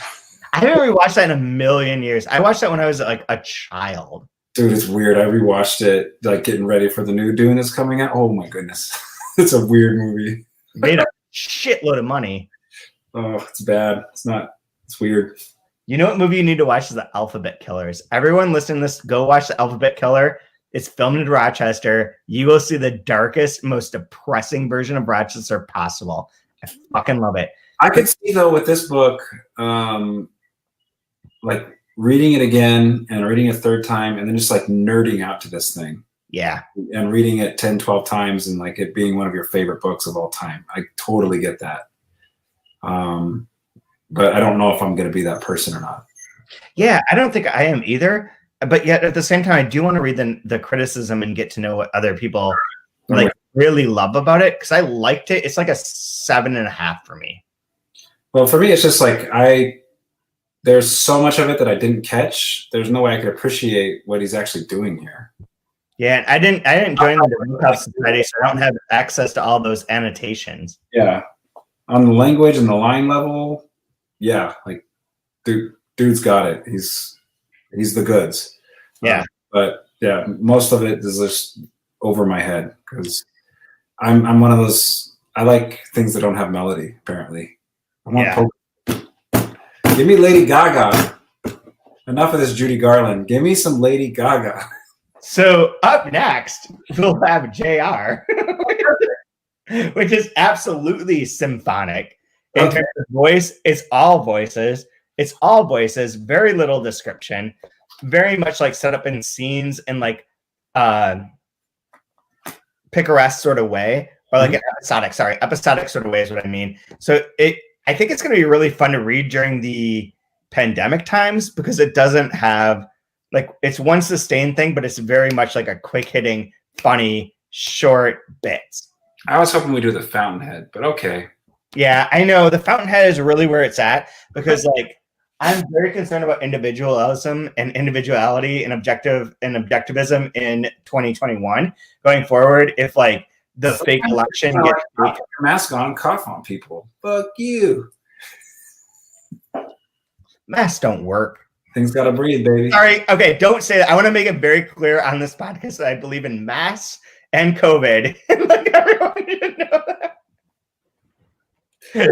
haven't rewatched that in a million years. I watched that when I was like a child. Dude, it's weird. I rewatched it, like getting ready for the new Dune that's coming out. Oh my goodness. It's a weird movie. Made a shitload of money. Oh, it's bad. It's weird. You know what movie you need to watch is The Alphabet Killers. Everyone listening to this, go watch The Alphabet Killer. It's filmed in Rochester. You will see the darkest, most depressing version of Rochester possible. I fucking love it. I could see though with this book, like reading it again and reading it a third time and then just like nerding out to this thing. Yeah. And reading it 10, 12 times and like it being one of your favorite books of all time. I totally get that. But I don't know if I'm going to be that person or not. Yeah, I don't think I am either. But yet at the same time, I do want to read the criticism and get to know what other people like really love about it. Cause I liked it. It's like a 7.5 for me. Well, for me, it's just like there's so much of it that I didn't catch. There's no way I could appreciate what he's actually doing here. Yeah, I didn't join the Nabokov Society, so I don't have access to all those annotations. Yeah, on the language and the line level, yeah, like dude's got it. He's the goods. Yeah, but yeah, most of it is just over my head because I'm one of those. I like things that don't have melody. Apparently, Give me Lady Gaga. Enough of this Judy Garland. Give me some Lady Gaga. So up next, we'll have JR, which is absolutely symphonic. In terms of voice, it's all voices. It's all voices, very little description, very much like set up in scenes in like picaresque sort of way, or like an episodic sort of way is what I mean. So I think it's going to be really fun to read during the pandemic times because it doesn't have like it's one sustained thing, but it's very much like a quick hitting, funny, short bits. I was hoping we do the Fountainhead, but okay. Yeah, I know the Fountainhead is really where it's at because like I'm very concerned about individualism and individuality and objectivism in 2021 going forward. If like the fake election gets your mask on, cough on people. Fuck you. Masks don't work. Things gotta breathe, baby. Sorry. Okay, don't say that. I want to make it very clear on this podcast that I believe in masks and COVID. Like everyone should know that.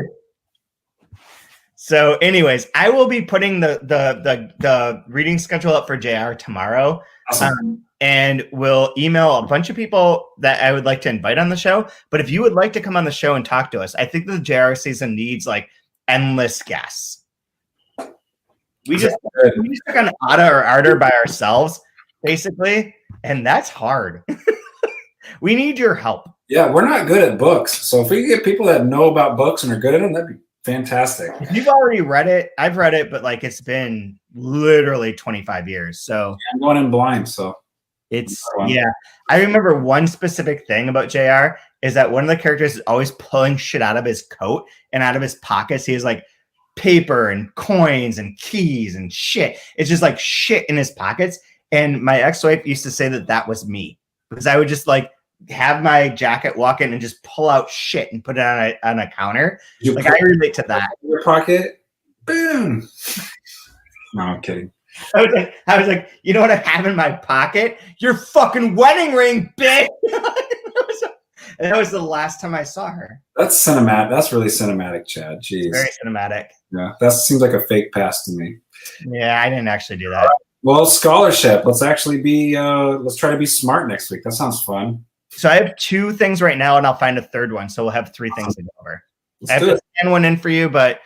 So, anyways, I will be putting the reading schedule up for JR tomorrow. Awesome. And we'll email a bunch of people that I would like to invite on the show. But if you would like to come on the show and talk to us, I think the JR season needs like endless guests. We just took on Ada or Ardor by ourselves, basically, and that's hard. We need your help. Yeah, we're not good at books. So if we get people that know about books and are good at them, that'd be fantastic. If you've already read it, I've read it, but like it's been literally 25 years. So yeah, I'm going in blind, so it's I remember one specific thing about JR is that one of the characters is always pulling shit out of his coat and out of his pockets. He has like paper and coins and keys and shit. It's just like shit in his pockets. And my ex-wife used to say that was me because I would just like have my jacket, walk in and just pull out shit and put it on a counter. Like I relate to that. Your pocket, boom. No, I'm kidding. I was like, you know what I have in my pocket? Your fucking wedding ring, bitch. And that was the last time I saw her. That's cinematic. That's really cinematic, Chad. Jeez. Very cinematic. Yeah, that seems like a fake pass to me. Yeah, I didn't actually do that. Well, scholarship. Let's actually let's try to be smart next week. That sounds fun. So I have 2 things right now, and I'll find a third one. So we'll have 3 things to go over. I have to scan one in for you, but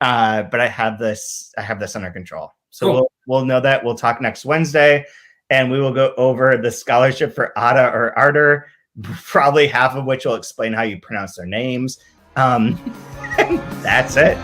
I have this under control. So cool. we'll know that. We'll talk next Wednesday, and we will go over the scholarship for Ada or Ardor, probably half of which will explain how you pronounce their names. That's it.